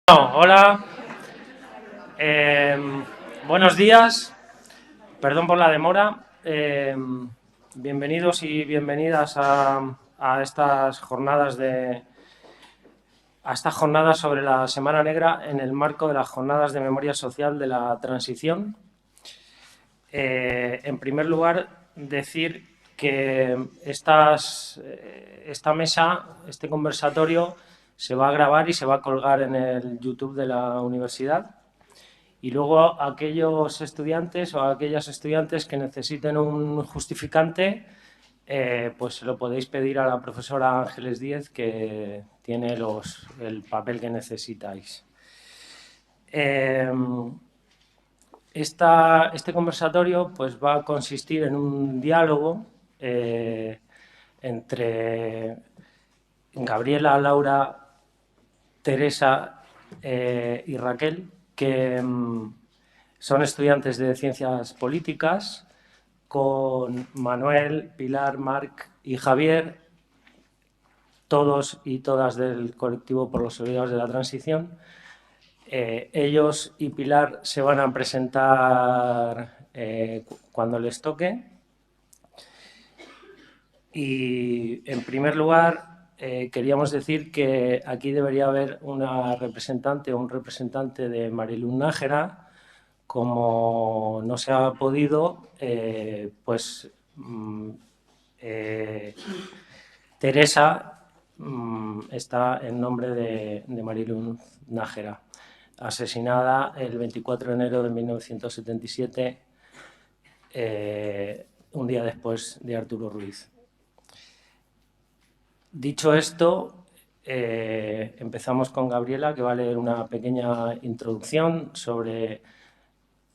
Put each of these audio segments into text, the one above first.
Hola, buenos días, perdón por la demora. Bienvenidos y bienvenidas a estas jornadas sobre la Semana Negra en el marco de las Jornadas de Memoria Social de la Transición. En primer lugar, decir que esta mesa, este conversatorio, se va a grabar y se va a colgar en el YouTube de la universidad. Y luego aquellos estudiantes o aquellas estudiantes que necesiten un justificante, pues se lo podéis pedir a la profesora Ángeles Díez, que tiene el papel que necesitáis. Este conversatorio pues, va a consistir en un diálogo entre Gabriela, Laura, Teresa y Raquel, que son estudiantes de Ciencias Políticas, con Manuel, Pilar, Marc y Javier, todos y todas del colectivo por los olvidados de la transición. Ellos y Pilar se van a presentar cuando les toque. Y en primer lugar, queríamos decir que aquí debería haber una representante o un representante de Mariluz Nájera. Como no se ha podido, pues Teresa está en nombre de Mariluz Nájera, asesinada el 24 de enero de 1977, un día después de Arturo Ruiz. Dicho esto, empezamos con Gabriela, que va a leer una pequeña introducción sobre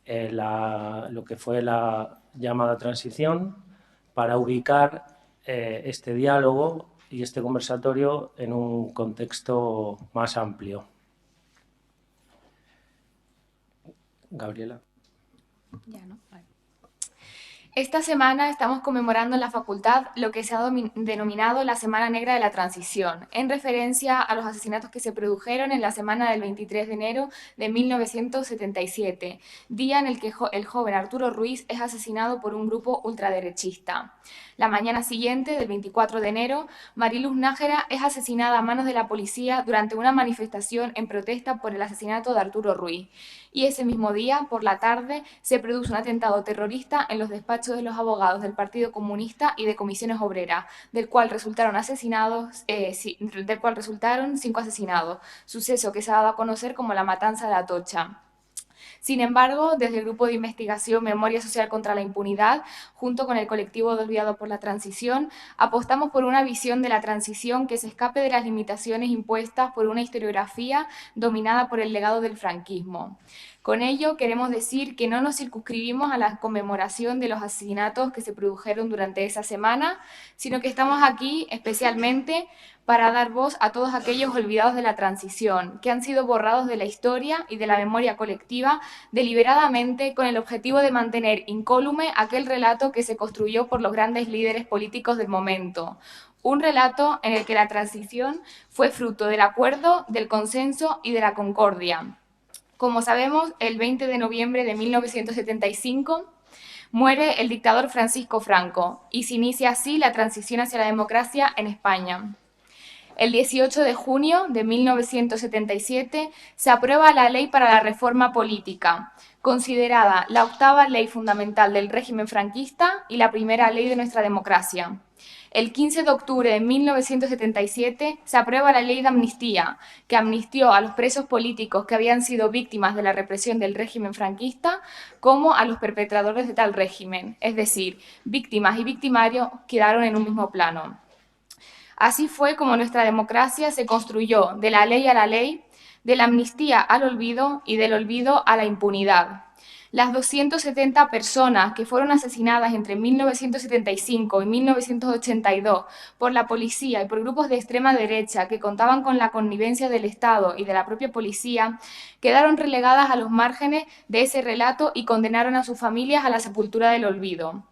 lo que fue la llamada transición, para ubicar este diálogo y este conversatorio en un contexto más amplio. Gabriela. Ya, ¿no? Vale. Esta semana estamos conmemorando en la facultad lo que se ha denominado la Semana Negra de la Transición, en referencia a los asesinatos que se produjeron en la semana del 23 de enero de 1977, día en el que el joven Arturo Ruiz es asesinado por un grupo ultraderechista. La mañana siguiente, del 24 de enero, Mariluz Nájera es asesinada a manos de la policía durante una manifestación en protesta por el asesinato de Arturo Ruiz. Y ese mismo día, por la tarde, se produce un atentado terrorista en los despachos de los abogados del Partido Comunista y de Comisiones Obreras, del cual resultaron 5 asesinados, suceso que se ha dado a conocer como la Matanza de Atocha. Sin embargo, desde el Grupo de Investigación Memoria Social contra la Impunidad, junto con el colectivo de Olvidados por la Transición, apostamos por una visión de la transición que se escape de las limitaciones impuestas por una historiografía dominada por el legado del franquismo. Con ello queremos decir que no nos circunscribimos a la conmemoración de los asesinatos que se produjeron durante esa semana, sino que estamos aquí especialmente para dar voz a todos aquellos olvidados de la transición, que han sido borrados de la historia y de la memoria colectiva deliberadamente con el objetivo de mantener incólume aquel relato que se construyó por los grandes líderes políticos del momento. Un relato en el que la transición fue fruto del acuerdo, del consenso y de la concordia. Como sabemos, el 20 de noviembre de 1975 muere el dictador Francisco Franco y se inicia así la transición hacia la democracia en España. El 18 de junio de 1977 se aprueba la Ley para la Reforma Política, considerada la 8ª ley fundamental del régimen franquista y la primera ley de nuestra democracia. El 15 de octubre de 1977 se aprueba la Ley de Amnistía, que amnistió a los presos políticos que habían sido víctimas de la represión del régimen franquista, como a los perpetradores de tal régimen, es decir, víctimas y victimarios quedaron en un mismo plano. Así fue como nuestra democracia se construyó de la ley a la ley, de la amnistía al olvido y del olvido a la impunidad. Las 270 personas que fueron asesinadas entre 1975 y 1982 por la policía y por grupos de extrema derecha que contaban con la connivencia del Estado y de la propia policía, quedaron relegadas a los márgenes de ese relato y condenaron a sus familias a la sepultura del olvido.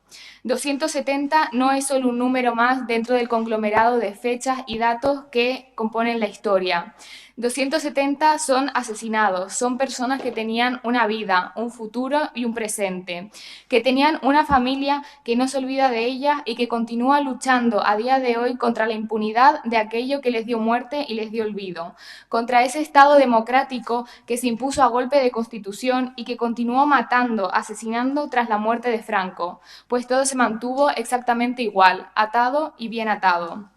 270 no es solo un número más dentro del conglomerado de fechas y datos que componen la historia. 270 son asesinados, son personas que tenían una vida, un futuro y un presente, que tenían una familia que no se olvida de ellas y que continúa luchando a día de hoy contra la impunidad de aquello que les dio muerte y les dio olvido, contra ese Estado democrático que se impuso a golpe de Constitución y que continuó matando, asesinando tras la muerte de Franco, pues todo se mantuvo exactamente igual, atado y bien atado.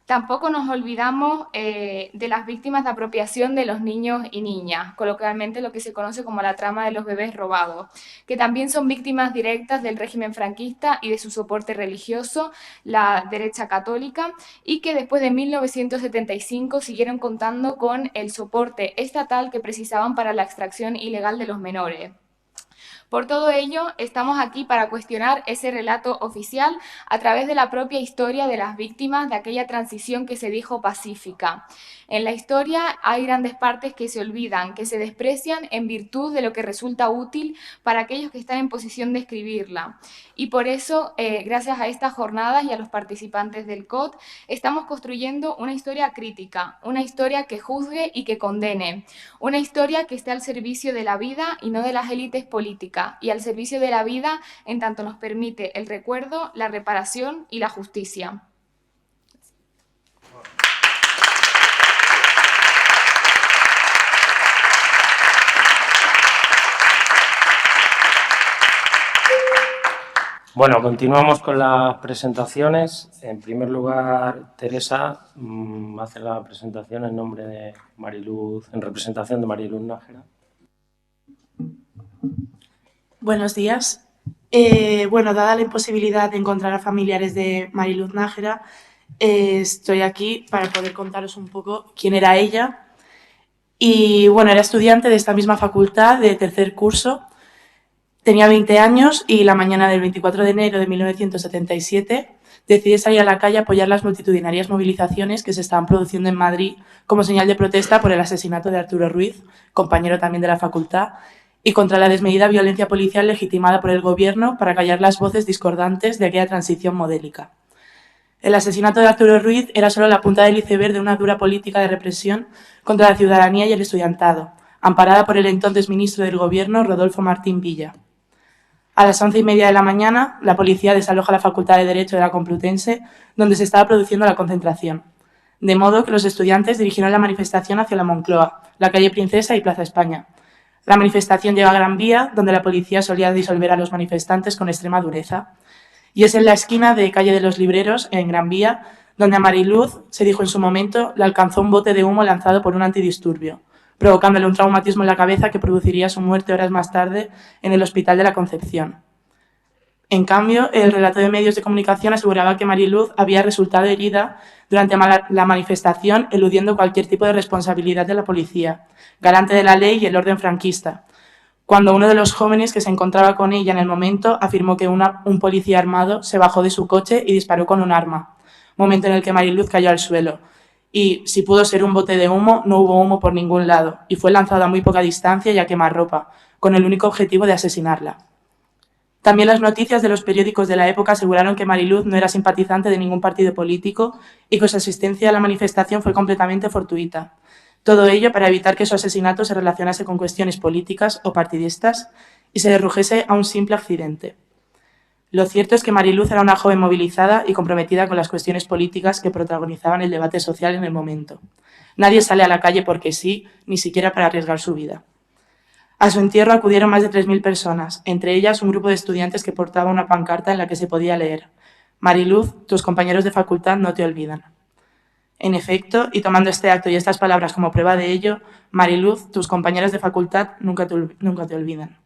Tampoco nos olvidamos de las víctimas de apropiación de los niños y niñas, coloquialmente lo que se conoce como la trama de los bebés robados, que también son víctimas directas del régimen franquista y de su soporte religioso, la derecha católica, y que después de 1975 siguieron contando con el soporte estatal que precisaban para la extracción ilegal de los menores. Por todo ello, estamos aquí para cuestionar ese relato oficial a través de la propia historia de las víctimas de aquella transición que se dijo pacífica. En la historia hay grandes partes que se olvidan, que se desprecian en virtud de lo que resulta útil para aquellos que están en posición de escribirla. Y por eso, gracias a estas jornadas y a los participantes del COT, estamos construyendo una historia crítica, una historia que juzgue y que condene, una historia que esté al servicio de la vida y no de las élites políticas, y al servicio de la vida en tanto nos permite el recuerdo, la reparación y la justicia. Bueno, continuamos con las presentaciones. En primer lugar, Teresa hace la presentación en nombre de Mariluz, en representación de Mariluz Nájera. Buenos días. Bueno, dada la imposibilidad de encontrar a familiares de Mariluz Nájera, estoy aquí para poder contaros un poco quién era ella. Y bueno, era estudiante de esta misma facultad de tercer curso. Tenía 20 años y la mañana del 24 de enero de 1977 decidí salir a la calle a apoyar las multitudinarias movilizaciones que se estaban produciendo en Madrid como señal de protesta por el asesinato de Arturo Ruiz, compañero también de la facultad, y contra la desmedida violencia policial legitimada por el gobierno para callar las voces discordantes de aquella transición modélica. El asesinato de Arturo Ruiz era solo la punta del iceberg de una dura política de represión contra la ciudadanía y el estudiantado, amparada por el entonces ministro del Gobierno, Rodolfo Martín Villa. A las 11:30 de la mañana, la policía desaloja la Facultad de Derecho de la Complutense, donde se estaba produciendo la concentración. De modo que los estudiantes dirigieron la manifestación hacia la Moncloa, la calle Princesa y Plaza España. La manifestación llega a Gran Vía, donde la policía solía disolver a los manifestantes con extrema dureza. Y es en la esquina de Calle de los Libreros, en Gran Vía, donde a Mariluz, se dijo en su momento, le alcanzó un bote de humo lanzado por un antidisturbio, provocándole un traumatismo en la cabeza que produciría su muerte horas más tarde en el Hospital de la Concepción. En cambio, el relato de medios de comunicación aseguraba que Mariluz había resultado herida durante la manifestación, eludiendo cualquier tipo de responsabilidad de la policía, garante de la ley y el orden franquista, cuando uno de los jóvenes que se encontraba con ella en el momento afirmó que un policía armado se bajó de su coche y disparó con un arma, momento en el que Mariluz cayó al suelo. Y, si pudo ser un bote de humo, no hubo humo por ningún lado, y fue lanzado a muy poca distancia y a quemarropa, con el único objetivo de asesinarla. También las noticias de los periódicos de la época aseguraron que Mariluz no era simpatizante de ningún partido político y que su asistencia a la manifestación fue completamente fortuita. Todo ello para evitar que su asesinato se relacionase con cuestiones políticas o partidistas y se redujese a un simple accidente. Lo cierto es que Mariluz era una joven movilizada y comprometida con las cuestiones políticas que protagonizaban el debate social en el momento. Nadie sale a la calle porque sí, ni siquiera para arriesgar su vida. A su entierro acudieron más de 3.000 personas, entre ellas un grupo de estudiantes que portaba una pancarta en la que se podía leer: «Mariluz, tus compañeros de facultad no te olvidan». En efecto, y tomando este acto y estas palabras como prueba de ello, Mariluz, tus compañeros de facultad nunca te olvidan.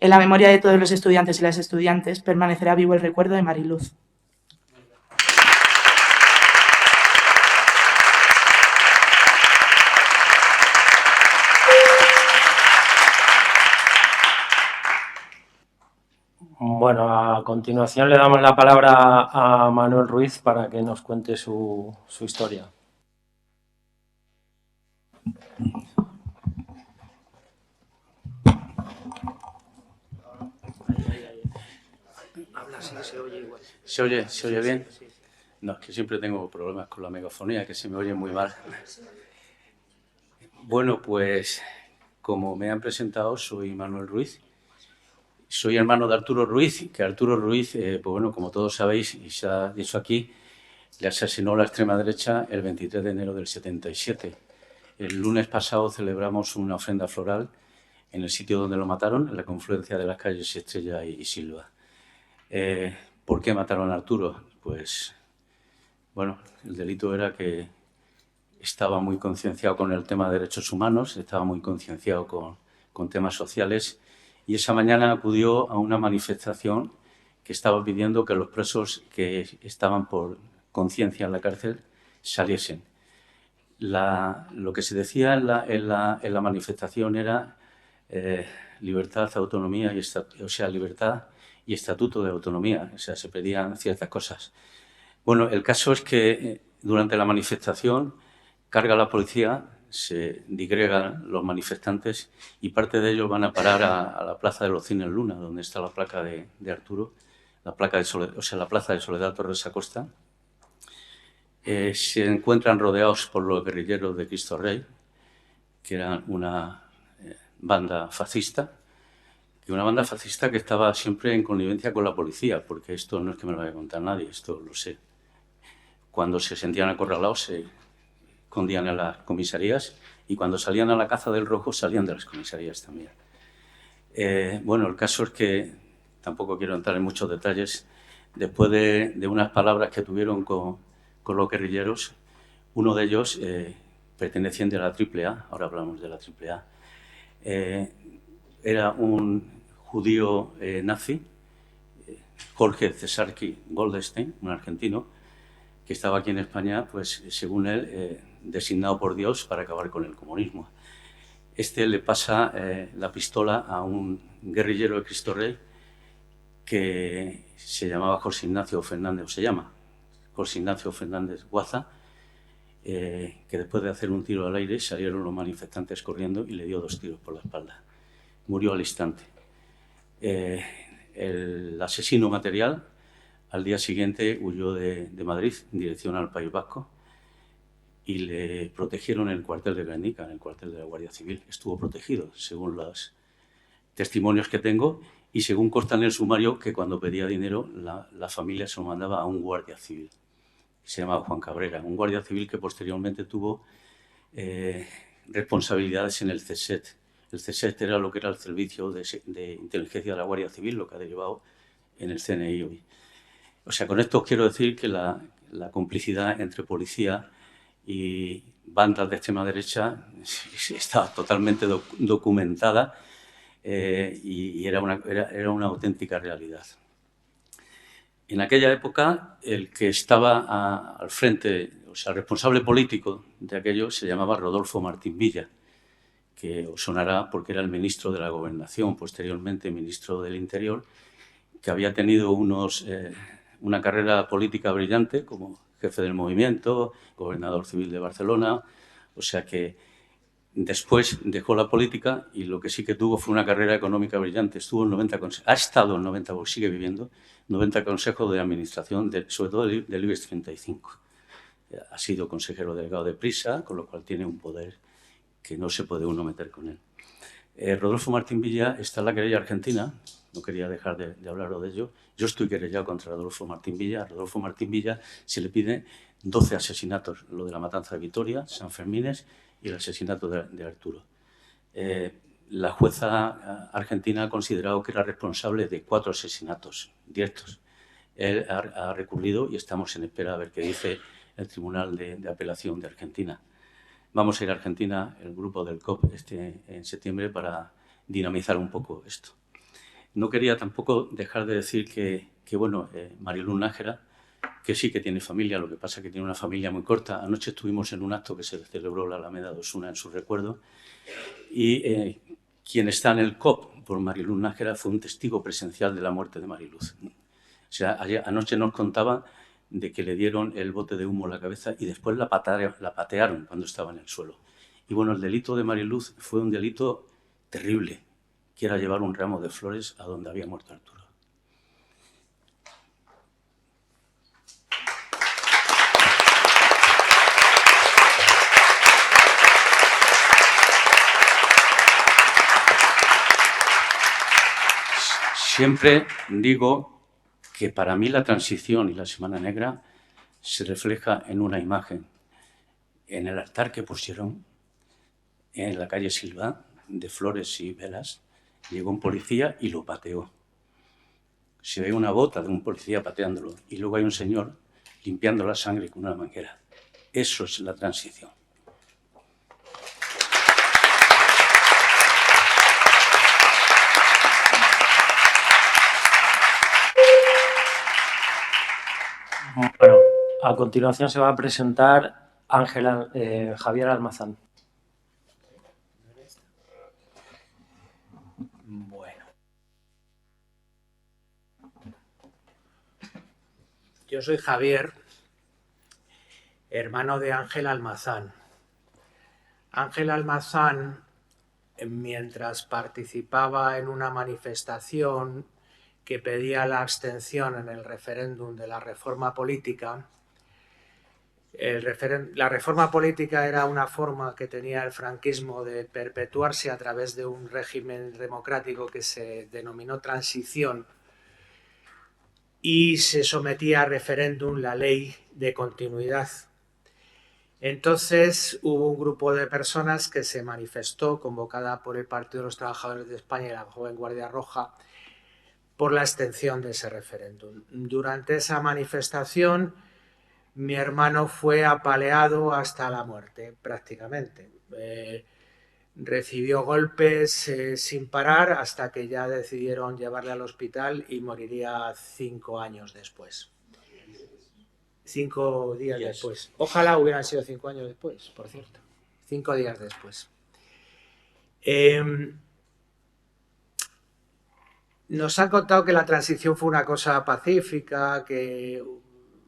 En la memoria de todos los estudiantes y las estudiantes permanecerá vivo el recuerdo de Mariluz. Bueno, a continuación le damos la palabra a Manuel Ruiz para que nos cuente su historia. Habla así. se oye igual. ¿Se oye bien? Sí. No, es que siempre tengo problemas con la megafonía, que se me oye muy mal. Bueno, pues como me han presentado, soy Manuel Ruiz. Soy hermano de Arturo Ruiz, que Arturo Ruiz, pues bueno, como todos sabéis, y se ha dicho aquí, le asesinó la extrema derecha el 23 de enero del 77. El lunes pasado celebramos una ofrenda floral en el sitio donde lo mataron, en la confluencia de las calles Estrella y Silva. ¿Por qué mataron a Arturo? Pues, bueno, el delito era que estaba muy concienciado con el tema de derechos humanos, estaba muy concienciado con temas sociales, y esa mañana acudió a una manifestación que estaba pidiendo que los presos que estaban por conciencia en la cárcel saliesen. Lo que se decía en la manifestación era libertad, autonomía, libertad y estatuto de autonomía. O sea, se pedían ciertas cosas. Bueno, el caso es que durante la manifestación carga la policía, se digregan los manifestantes y parte de ellos van a parar a la Plaza de los Cines Luna, donde está la placa de Arturo, la plaza de Soledad Torres Acosta. Se encuentran rodeados por los guerrilleros de Cristo Rey, que eran una banda fascista, que estaba siempre en connivencia con la policía, porque esto no es que me lo vaya a contar nadie, esto lo sé. Cuando se sentían acorralados se escondían en las comisarías y cuando salían a la caza del rojo salían de las comisarías también. Bueno, el caso es que, tampoco quiero entrar en muchos detalles, después de unas palabras que tuvieron con los guerrilleros, uno de ellos, perteneciente a la AAA, ahora hablamos de la AAA, era un judío nazi, Jorge Cesarki Goldstein, un argentino, que estaba aquí en España, pues según él, designado por Dios para acabar con el comunismo. Este le pasa la pistola a un guerrillero de Cristo Rey que se llamaba José Ignacio Fernández Guaza, que después de hacer un tiro al aire salieron los manifestantes corriendo y le dio 2 tiros por la espalda. Murió al instante. El asesino material al día siguiente huyó de Madrid en dirección al País Vasco y le protegieron en el cuartel de Guernica, en el cuartel de la Guardia Civil. Estuvo protegido, según los testimonios que tengo y según consta en el sumario, que cuando pedía dinero la familia se lo mandaba a un guardia civil, que se llamaba Juan Cabrera, un guardia civil que posteriormente tuvo responsabilidades en el CSET. El CSET era lo que era el servicio de inteligencia de la Guardia Civil, lo que ha derivado en el CNI hoy. O sea, con esto quiero decir que la complicidad entre policía y bandas de extrema derecha estaba totalmente documentada y era una auténtica realidad. En aquella época, el que estaba al frente, o sea, el responsable político de aquello se llamaba Rodolfo Martín Villa, que os sonará porque era el ministro de la Gobernación, posteriormente ministro del Interior, que había tenido una carrera política brillante como jefe del movimiento, gobernador civil de Barcelona, o sea que después dejó la política y lo que sí que tuvo fue una carrera económica brillante. Ha estado en 90, porque sigue viviendo, 90 consejos de administración, sobre todo del IBEX 35. Ha sido consejero delegado de Prisa, con lo cual tiene un poder que no se puede uno meter con él. Rodolfo Martín Villa está en la querella argentina, no quería dejar de hablaros de ello. Yo estoy querellado contra Rodolfo Martín Villa. A Rodolfo Martín Villa se le pide 12 asesinatos, lo de la matanza de Vitoria, San Fermines y el asesinato de Arturo. La jueza argentina ha considerado que era responsable de 4 asesinatos directos. Él ha recurrido y estamos en espera a ver qué dice el Tribunal de Apelación de Argentina. Vamos a ir a Argentina, el grupo del COP, en septiembre, para dinamizar un poco esto. No quería tampoco dejar de decir que Mariluz Nájera, que sí que tiene familia, lo que pasa es que tiene una familia muy corta. Anoche estuvimos en un acto que se celebró en la Alameda de Osuna en su recuerdo y quien está en el COP por Mariluz Nájera fue un testigo presencial de la muerte de Mariluz. O sea, anoche nos contaba de que le dieron el bote de humo en la cabeza y después la patearon cuando estaba en el suelo. Y bueno, el delito de Mariluz fue un delito terrible, que era llevar un ramo de flores a donde había muerto Arturo. Siempre digo que para mí la transición y la Semana Negra se refleja en una imagen, en el altar que pusieron en la calle Silva, de flores y velas. Llegó un policía y lo pateó. Se ve una bota de un policía pateándolo y luego hay un señor limpiando la sangre con una manguera. Eso es la transición. Bueno, a continuación se va a presentar Javier Almazán. Bueno. Yo soy Javier, hermano de Ángel Almazán. Ángel Almazán, mientras participaba en una manifestación que pedía la abstención en el referéndum de la reforma política, la reforma política era una forma que tenía el franquismo de perpetuarse a través de un régimen democrático que se denominó transición, y se sometía a referéndum la ley de continuidad. Entonces hubo un grupo de personas que se manifestó, convocada por el Partido de los Trabajadores de España y la Joven Guardia Roja, por la abstención de ese referéndum. Durante esa manifestación, mi hermano fue apaleado hasta la muerte, prácticamente. Recibió golpes sin parar hasta que ya decidieron llevarle al hospital y moriría 5 años después. 5 días después. Ojalá hubieran sido 5 años después, por cierto. 5 días después. Nos han contado que la transición fue una cosa pacífica, que,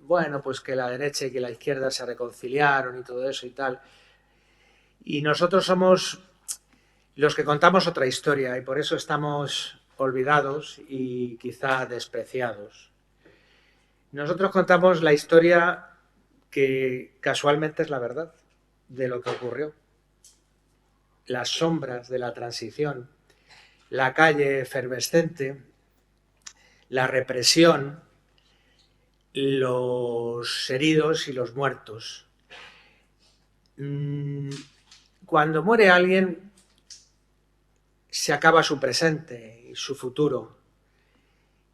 bueno, pues que la derecha y que la izquierda se reconciliaron y todo eso y tal. Y nosotros somos los que contamos otra historia y por eso estamos olvidados y quizá despreciados. Nosotros contamos la historia que casualmente es la verdad de lo que ocurrió. Las sombras de la transición, la calle efervescente, la represión, los heridos y los muertos. Cuando muere alguien, se acaba su presente y su futuro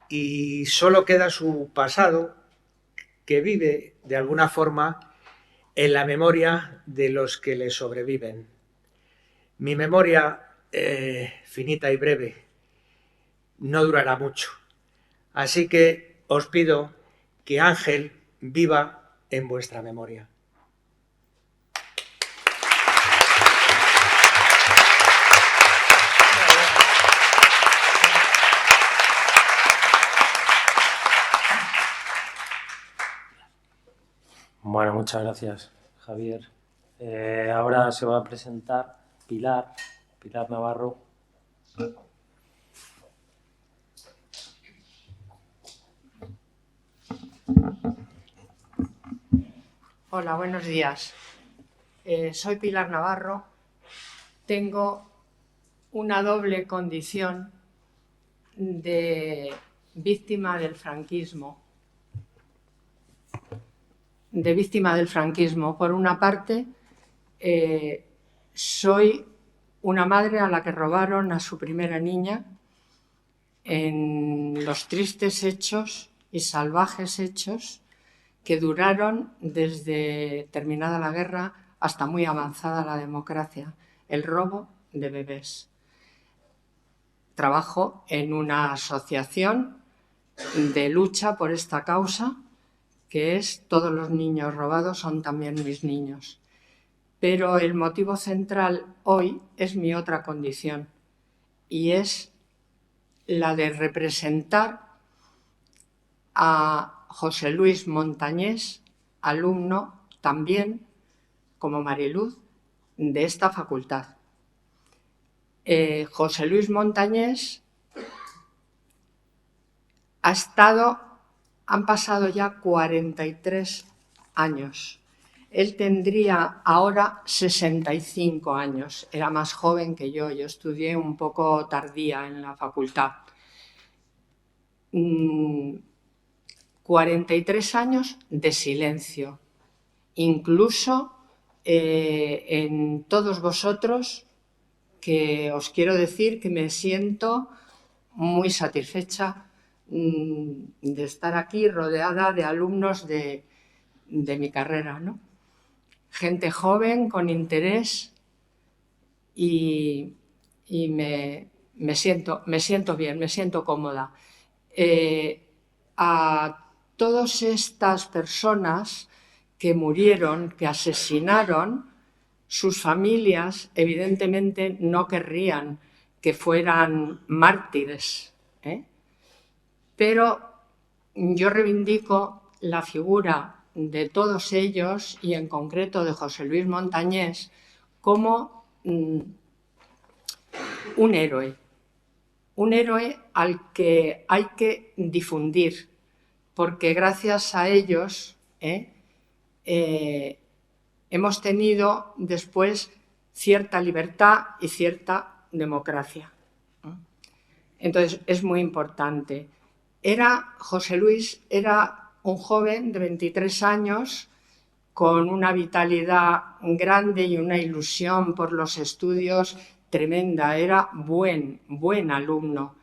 y solo queda su pasado, que vive de alguna forma en la memoria de los que le sobreviven. Mi memoria, finita y breve, no durará mucho, así que os pido que Ángel viva en vuestra memoria. Bueno, muchas gracias, Javier. Ahora se va a presentar Pilar Navarro. Hola, buenos días. Soy Pilar Navarro. Tengo una doble condición de víctima del franquismo. Por una parte, soy una madre a la que robaron a su primera niña en los tristes hechos y salvajes hechos que duraron desde terminada la guerra hasta muy avanzada la democracia, el robo de bebés. Trabajo en una asociación de lucha por esta causa, que es Todos los niños robados son también mis niños. Pero el motivo central hoy es mi otra condición, y es la de representar a José Luis Montañés, alumno también, como Mariluz, de esta facultad. José Luis Montañés han pasado ya 43 años. Él tendría ahora 65 años, era más joven que yo estudié un poco tardía en la facultad. 43 años de silencio, incluso en todos vosotros, que os quiero decir que me siento muy satisfecha de estar aquí rodeada de alumnos de mi carrera, ¿no? Gente joven, con interés, y me siento bien, me siento cómoda. A todas estas personas que murieron, que asesinaron, sus familias evidentemente no querrían que fueran mártires, ¿eh? Pero yo reivindico la figura de todos ellos, y en concreto de José Luis Montañés, como un héroe al que hay que difundir, porque gracias a ellos hemos tenido después cierta libertad y cierta democracia. Entonces es muy importante. José Luis era un joven de 23 años con una vitalidad grande y una ilusión por los estudios tremenda. Era buen alumno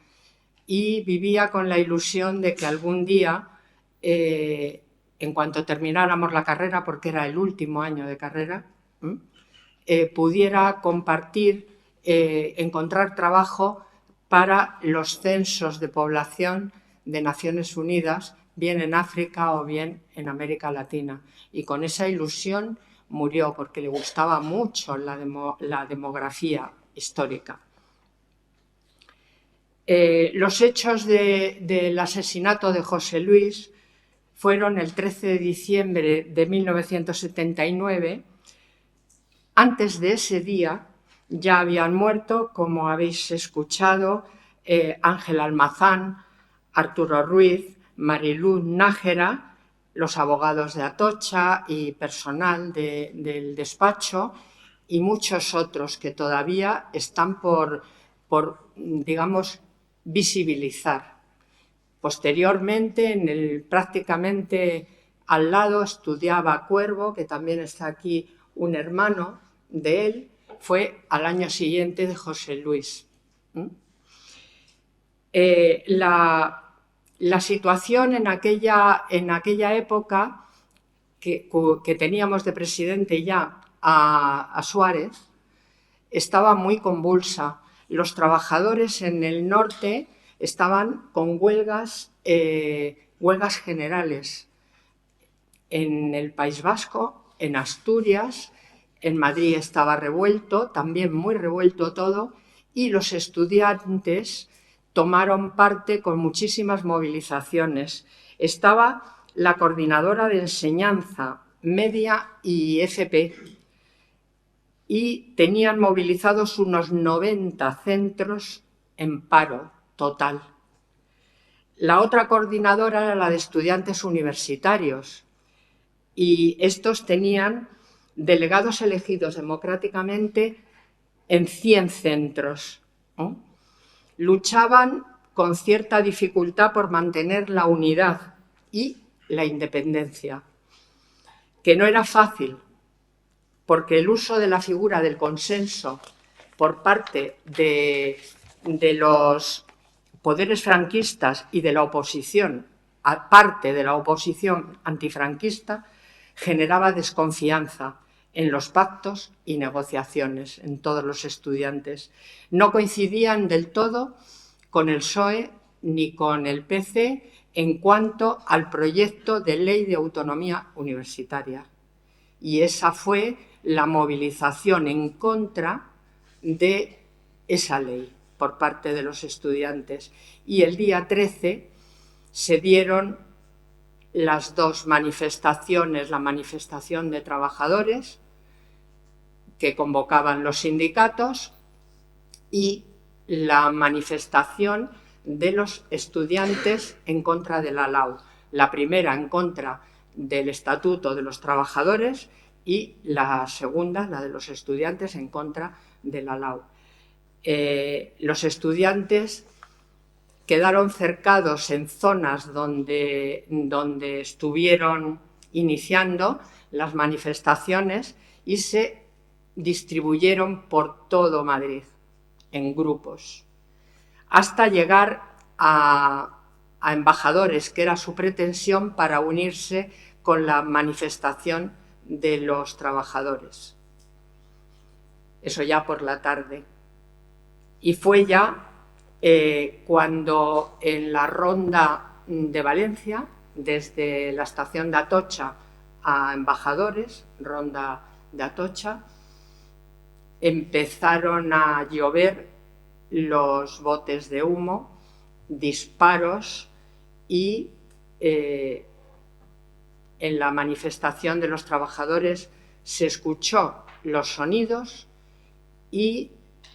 y vivía con la ilusión de que algún día, en cuanto termináramos la carrera, porque era el último año de carrera, pudiera compartir, encontrar trabajo para los censos de población de Naciones Unidas, bien en África o bien en América Latina. Y con esa ilusión murió, porque le gustaba mucho la demografía histórica. Los hechos del asesinato de José Luis fueron el 13 de diciembre de 1979. Antes de ese día ya habían muerto, como habéis escuchado, Ángel Almazán, Arturo Ruiz, Mariluz Nájera, los abogados de Atocha y personal del despacho, y muchos otros que todavía están por digamos, visibilizar. Posteriormente, prácticamente al lado, estudiaba Cuervo, que también está aquí un hermano de él, fue al año siguiente de José Luis. La situación en aquella época, que teníamos de presidente ya a Suárez, estaba muy convulsa. Los trabajadores en el norte estaban con huelgas generales. En el País Vasco, en Asturias, en Madrid estaba revuelto, también muy revuelto todo, y los estudiantes tomaron parte con muchísimas movilizaciones. Estaba la Coordinadora de Enseñanza Media y FP, y tenían movilizados unos 90 centros en paro total. La otra coordinadora era la de estudiantes universitarios, y estos tenían delegados elegidos democráticamente en 100 centros. Luchaban con cierta dificultad por mantener la unidad y la independencia, que no era fácil, porque el uso de la figura del consenso por parte de los poderes franquistas y de la oposición, aparte de la oposición antifranquista, generaba desconfianza en los pactos y negociaciones en todos los estudiantes. No coincidían del todo con el PSOE ni con el PC en cuanto al proyecto de ley de autonomía universitaria. Y esa fue la movilización en contra de esa ley por parte de los estudiantes. Y el día 13 se dieron las dos manifestaciones, la manifestación de trabajadores que convocaban los sindicatos y la manifestación de los estudiantes en contra de la LAU. La primera en contra del Estatuto de los Trabajadores y la segunda, la de los estudiantes, en contra de la LAU. Los estudiantes quedaron cercados en zonas donde estuvieron iniciando las manifestaciones y se distribuyeron por todo Madrid en grupos, hasta llegar a embajadores, que era su pretensión para unirse con la manifestación de los trabajadores. Eso ya por la tarde. Y fue ya cuando en la ronda de Valencia, desde la estación de Atocha a Embajadores, ronda de Atocha, empezaron a llover los botes de humo, disparos y en la manifestación de los trabajadores se escuchó los sonidos y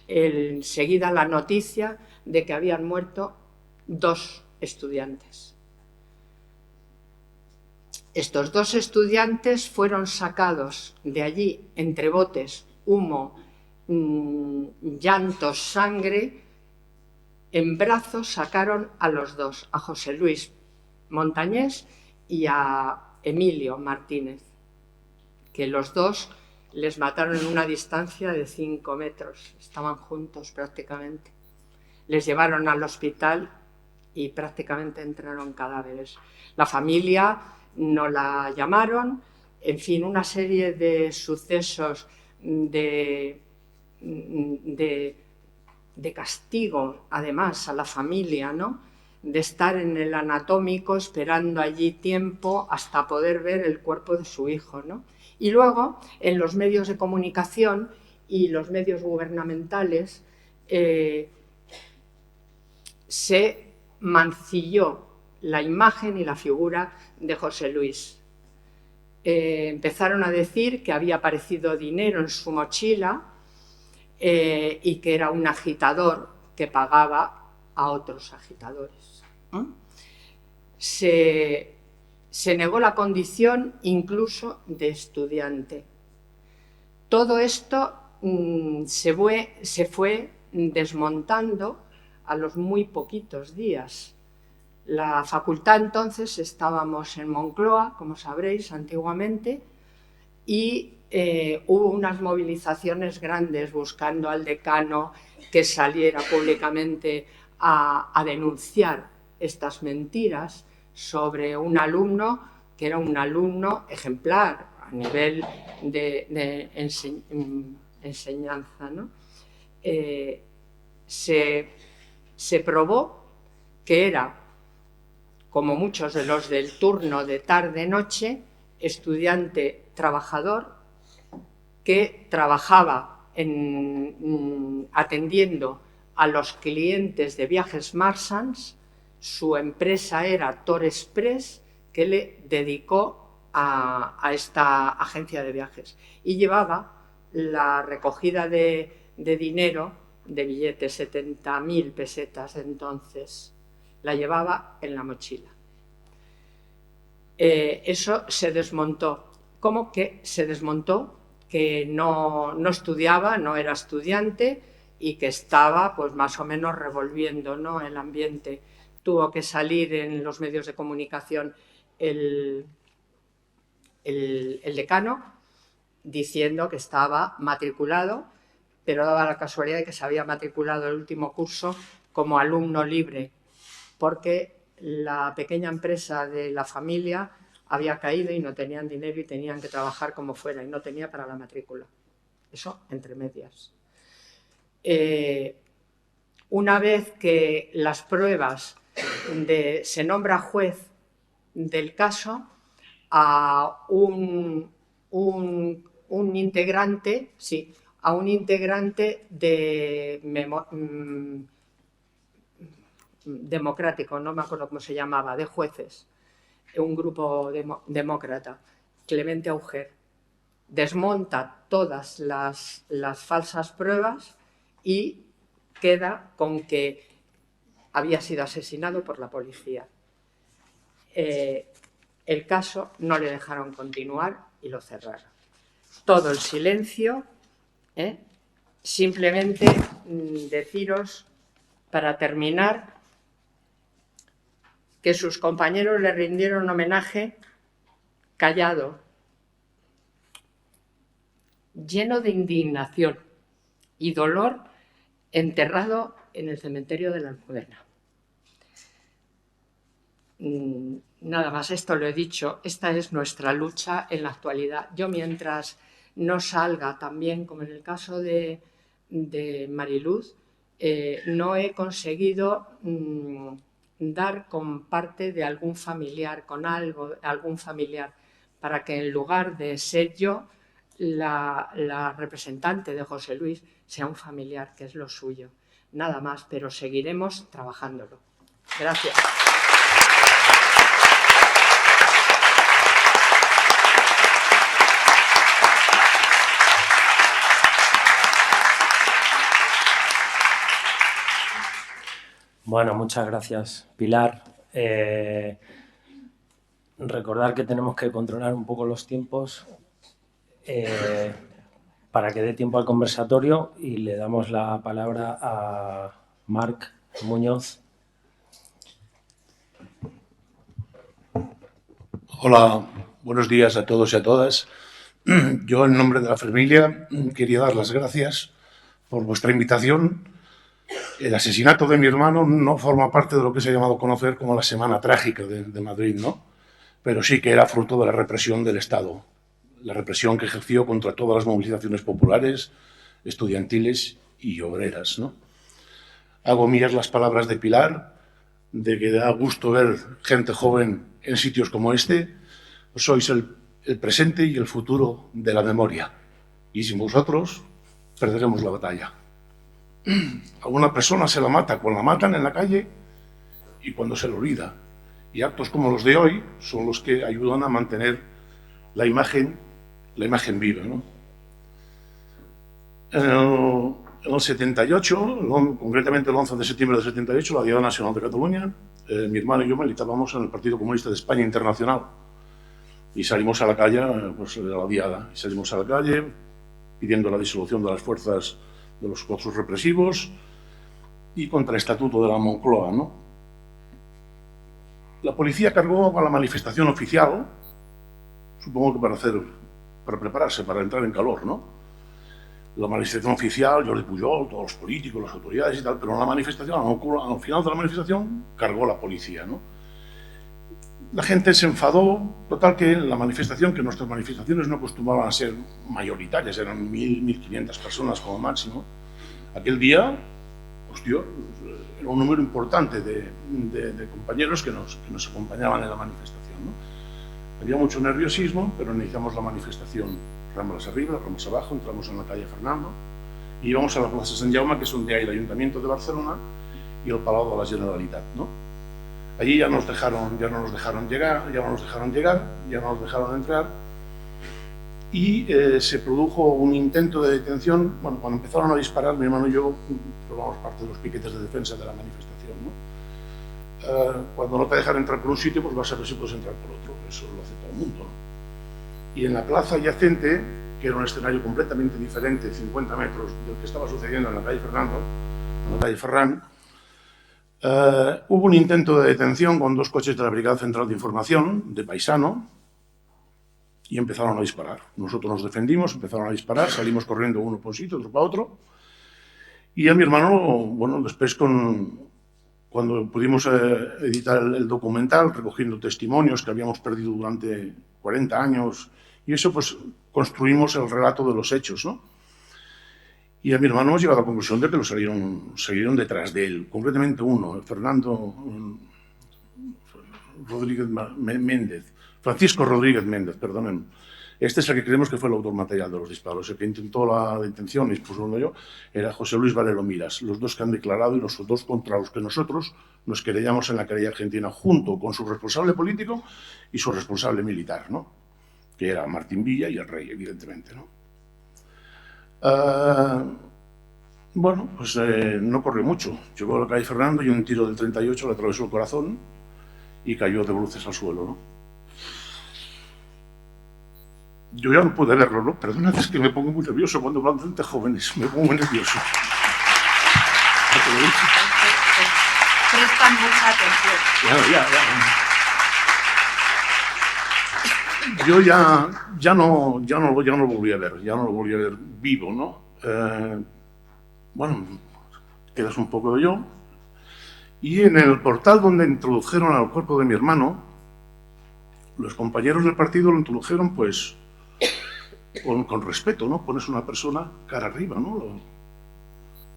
enseguida la noticia de que habían muerto 2 estudiantes. Estos 2 estudiantes fueron sacados de allí entre botes, humo, llantos, sangre. En brazos sacaron a los 2, a José Luis Montañés y a Emilio Martínez, que los 2 les mataron en una distancia de 5 metros, estaban juntos prácticamente. Les llevaron al hospital y prácticamente entraron cadáveres. La familia no la llamaron, en fin, una serie de sucesos de castigo, además, a la familia, ¿no? De estar en el anatómico esperando allí tiempo hasta poder ver el cuerpo de su hijo, ¿no? Y luego, en los medios de comunicación y los medios gubernamentales, se mancilló la imagen y la figura de José Luis. Empezaron a decir que había aparecido dinero en su mochila y que era un agitador que pagaba a otros agitadores. Se negó la condición incluso de estudiante. Todo esto se fue desmontando a los muy poquitos días. La facultad entonces estábamos en Moncloa, como sabréis, antiguamente, y hubo unas movilizaciones grandes buscando al decano que saliera públicamente a denunciar estas mentiras sobre un alumno que era un alumno ejemplar a nivel de enseñanza, ¿no? Se probó que era, como muchos de los del turno de tarde-noche, estudiante trabajador que trabajaba atendiendo a los clientes de Viajes Marsans. Su empresa era Tor Express, que le dedicó a esta agencia de viajes, y llevaba la recogida de dinero, de billetes, 70.000 pesetas de entonces, la llevaba en la mochila. Eso se desmontó. ¿Cómo que se desmontó? Que no estudiaba, no era estudiante y que estaba pues más o menos revolviendo, ¿no?, el ambiente. Tuvo que salir en los medios de comunicación el decano diciendo que estaba matriculado, pero daba la casualidad de que se había matriculado el último curso como alumno libre, porque la pequeña empresa de la familia había caído y no tenían dinero y tenían que trabajar como fuera, y no tenía para la matrícula. Eso entre medias. Una vez que las pruebas se nombra juez del caso a un integrante, sí, a un integrante democrático, no me acuerdo cómo se llamaba, de jueces, un grupo demócrata, Clemente Auger, desmonta todas las falsas pruebas y queda con que había sido asesinado por la policía. El caso no le dejaron continuar y lo cerraron. Todo el silencio. Simplemente deciros, para terminar, que sus compañeros le rindieron homenaje callado, lleno de indignación y dolor, enterrado en el cementerio de la Almudena. Nada más, esto lo he dicho, esta es nuestra lucha en la actualidad. Yo, mientras no salga también, como en el caso de Mariluz, no he conseguido dar con parte de algún familiar, con algún familiar, para que en lugar de ser yo la representante de José Luis, sea un familiar, que es lo suyo. Nada más, pero seguiremos trabajándolo. Gracias. Bueno, muchas gracias, Pilar. Recordar que tenemos que controlar un poco los tiempos para que dé tiempo al conversatorio, y le damos la palabra a Marc Muñoz. Hola, buenos días a todos y a todas. Yo, en nombre de la familia, quería dar las gracias por vuestra invitación. El asesinato de mi hermano no forma parte de lo que se ha llamado conocer como la Semana Trágica de Madrid, ¿no? Pero sí que era fruto de la represión del Estado, la represión que ejerció contra todas las movilizaciones populares, estudiantiles y obreras, ¿no? Hago mías las palabras de Pilar, de que da gusto ver gente joven en sitios como este. Sois el presente y el futuro de la memoria, y sin vosotros perderemos la batalla. A una persona se la mata cuando la matan en la calle y cuando se le olvida. Y actos como los de hoy son los que ayudan a mantener la imagen viva, ¿no? En el 78, concretamente el 11 de septiembre del 78, la Diada Nacional de Cataluña, mi hermano y yo militábamos en el Partido Comunista de España Internacional. Y salimos a la calle, pues, de la Diada. Y salimos a la calle pidiendo la disolución de las fuerzas de los cozos represivos y contra el Estatuto de la Moncloa, ¿no? La policía cargó a la manifestación oficial, supongo que para prepararse, para entrar en calor, ¿no? La manifestación oficial, Jordi Pujol, todos los políticos, las autoridades y tal, pero en la manifestación, al final de la manifestación, cargó la policía, ¿no? La gente se enfadó, total que la manifestación, que nuestras manifestaciones no acostumbraban a ser mayoritarias, eran 1.500 personas como máximo. Aquel día, hostia, era un número importante de compañeros que nos acompañaban en la manifestación, ¿no? Había mucho nerviosismo, pero iniciamos la manifestación, ramas arriba, ramas abajo, entramos en la calle Fernando y íbamos a la plaza Sant Jaume, que es donde hay el Ayuntamiento de Barcelona y el Palau de la Generalitat, ¿no? Allí ya no nos dejaron llegar, ya no nos dejaron entrar, y se produjo un intento de detención. Bueno, cuando empezaron a disparar, mi hermano y yo formamos parte de los piquetes de defensa de la manifestación, ¿no? Cuando no te dejan entrar por un sitio, pues vas a ver si puedes entrar por otro. Eso lo hace todo el mundo, ¿no? Y en la plaza adyacente, que era un escenario completamente diferente, 50 metros del que estaba sucediendo en la calle Fernando, en la calle Ferran, hubo un intento de detención con 2 coches de la Brigada Central de Información, de paisano, y empezaron a disparar. Nosotros nos defendimos, empezaron a disparar, salimos corriendo uno por un sitio, otro para otro, y a mi hermano, bueno, después cuando pudimos editar el documental, recogiendo testimonios que habíamos perdido durante 40 años, y eso, pues, construimos el relato de los hechos, ¿no? Y a mi hermano hemos llegado a la conclusión de que salieron detrás de él, concretamente uno, Francisco Rodríguez Méndez, perdonen. Este es el que creemos que fue el autor material de los disparos. El que intentó la detención, y pues yo, era José Luis Valero Miras, los dos que han declarado y los dos contra los que nosotros nos querellamos en la querella argentina, junto con su responsable político y su responsable militar, ¿no? Que era Martín Villa y el rey, evidentemente, ¿no? Bueno, pues no corrió mucho. Llegó a la calle Fernando y un tiro del 38 le atravesó el corazón y cayó de bruces al suelo, ¿no? Yo ya no pude verlo, ¿no? Perdónate, es que me pongo muy nervioso cuando hablan de jóvenes, me pongo muy nervioso. Préstame mucha atención. Yo ya no lo volví a ver vivo, ¿no? Bueno, quedas un poco de yo. Y en el portal donde introdujeron al cuerpo de mi hermano, los compañeros del partido lo introdujeron, pues, con respeto, ¿no? Pones una persona cara arriba, ¿no?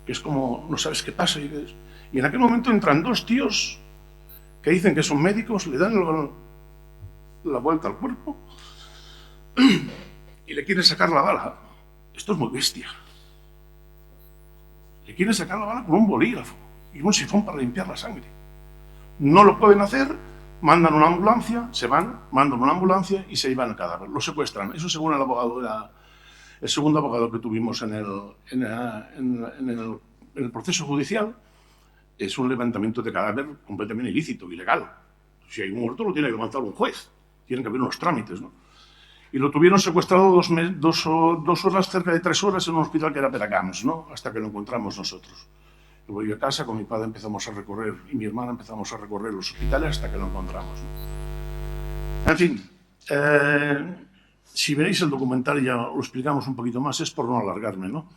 Que es como, no sabes qué pasa. Y en aquel momento entran dos tíos que dicen que son médicos, le dan la vuelta al cuerpo y le quieren sacar la bala. Esto es muy bestia. Le quieren sacar la bala con un bolígrafo y un sifón para limpiar la sangre. No lo pueden hacer, mandan una ambulancia, se van, mandan una ambulancia y se llevan el cadáver, lo secuestran. Eso según el abogado, el segundo abogado que tuvimos en el proceso judicial, es un levantamiento de cadáver completamente ilícito, ilegal. Si hay un muerto lo tiene que levantar un juez, tienen que haber unos trámites, ¿no? Y lo tuvieron secuestrado 2 horas, cerca de 3 horas, en un hospital que era Peracamps, ¿no? Hasta que lo encontramos nosotros. Yo voy a casa, con mi padre empezamos a recorrer, y mi hermana empezamos a recorrer los hospitales hasta que lo encontramos, ¿no? En fin, si veréis el documental ya lo explicamos un poquito más, es por no alargarme, ¿no?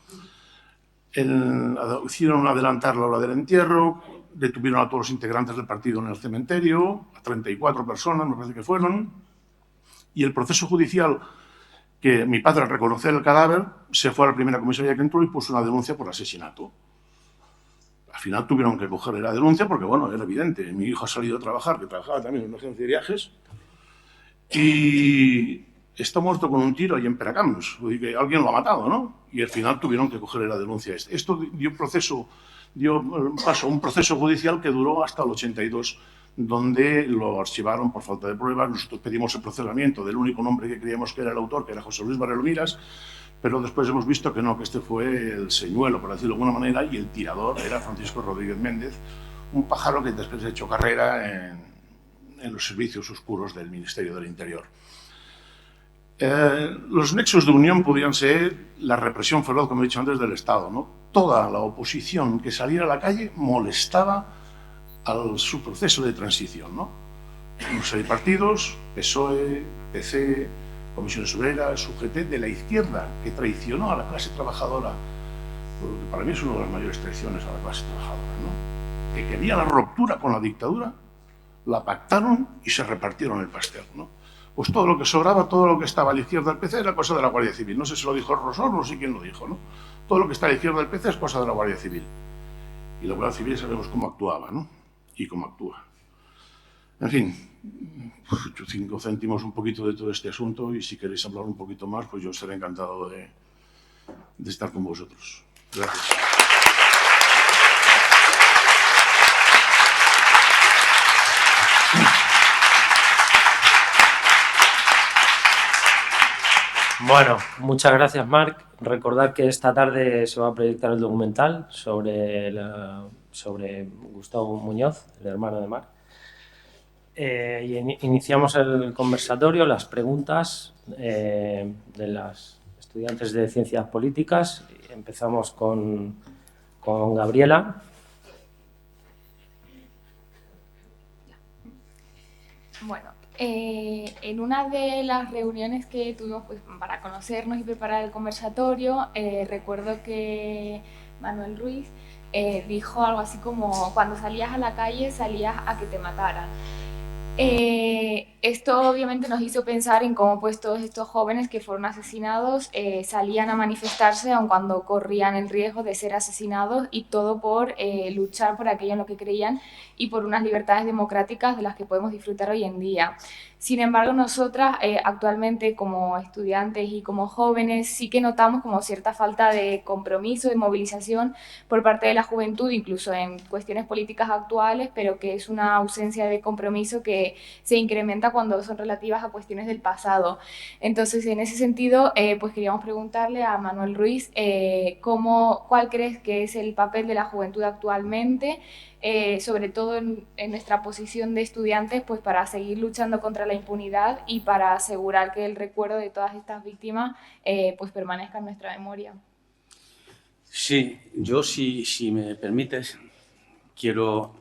Hicieron adelantar la hora del entierro, detuvieron a todos los integrantes del partido en el cementerio, a 34 personas, me parece que fueron, y el proceso judicial, que mi padre, al reconocer el cadáver, se fue a la primera comisaría que entró y puso una denuncia por asesinato. Al final tuvieron que coger la denuncia porque, bueno, era evidente. Mi hijo ha salido a trabajar, que trabajaba también en una agencia de viajes, y está muerto con un tiro ahí en Peracamps. Que alguien lo ha matado, ¿no? Y al final tuvieron que coger la denuncia. Esto dio paso a un proceso judicial que duró hasta el 82, donde lo archivaron por falta de pruebas. Nosotros pedimos el procesamiento del único nombre que creíamos que era el autor, que era José Luis Barrero Miras, pero después hemos visto que no, que este fue el señuelo, por decirlo de alguna manera, y el tirador era Francisco Rodríguez Méndez, un pájaro que después ha hecho carrera en los servicios oscuros del Ministerio del Interior. Los nexos de unión podían ser la represión feroz, como he dicho antes, del Estado, ¿no? Toda la oposición que saliera a la calle molestaba su proceso de transición, ¿no? No sé, hay partidos, PSOE, PC, Comisiones Obreras, UGT, de la izquierda, que traicionó a la clase trabajadora, porque para mí es una de las mayores traiciones a la clase trabajadora, ¿no? Que quería la ruptura con la dictadura, la pactaron y se repartieron el pastel, ¿no? Pues todo lo que sobraba, todo lo que estaba a la izquierda del PC era cosa de la Guardia Civil. No sé si lo dijo Rosor, no sé quién lo dijo, ¿no? Todo lo que está a la izquierda del PC es cosa de la Guardia Civil. Y la Guardia Civil sabemos cómo actuaba, ¿no? Y cómo actúa. En fin, 5 céntimos un poquito de todo este asunto, y si queréis hablar un poquito más, pues yo seré encantado de estar con vosotros. Gracias. Bueno, muchas gracias, Marc. Recordar que esta tarde se va a proyectar el documental sobre Gustavo Muñoz, el hermano de Marc. Iniciamos el conversatorio, las preguntas de las estudiantes de Ciencias Políticas. Empezamos con Gabriela. Bueno, en una de las reuniones que tuvimos, pues, para conocernos y preparar el conversatorio, recuerdo que Manuel Ruiz dijo algo así como: cuando salías a la calle salías a que te mataran. Esto obviamente nos hizo pensar en cómo, pues, todos estos jóvenes que fueron asesinados salían a manifestarse aun cuando corrían el riesgo de ser asesinados, y todo por luchar por aquello en lo que creían y por unas libertades democráticas de las que podemos disfrutar hoy en día. Sin embargo, nosotras actualmente, como estudiantes y como jóvenes, sí que notamos como cierta falta de compromiso, de movilización por parte de la juventud, incluso en cuestiones políticas actuales, pero que es una ausencia de compromiso que se incrementa cuando son relativas a cuestiones del pasado. Entonces, en ese sentido, pues queríamos preguntarle a Manuel Ruiz ¿cuál crees que es el papel de la juventud actualmente, sobre todo en nuestra posición de estudiantes, pues para seguir luchando contra la impunidad y para asegurar que el recuerdo de todas estas víctimas pues permanezca en nuestra memoria? Sí, yo, si me permites, quiero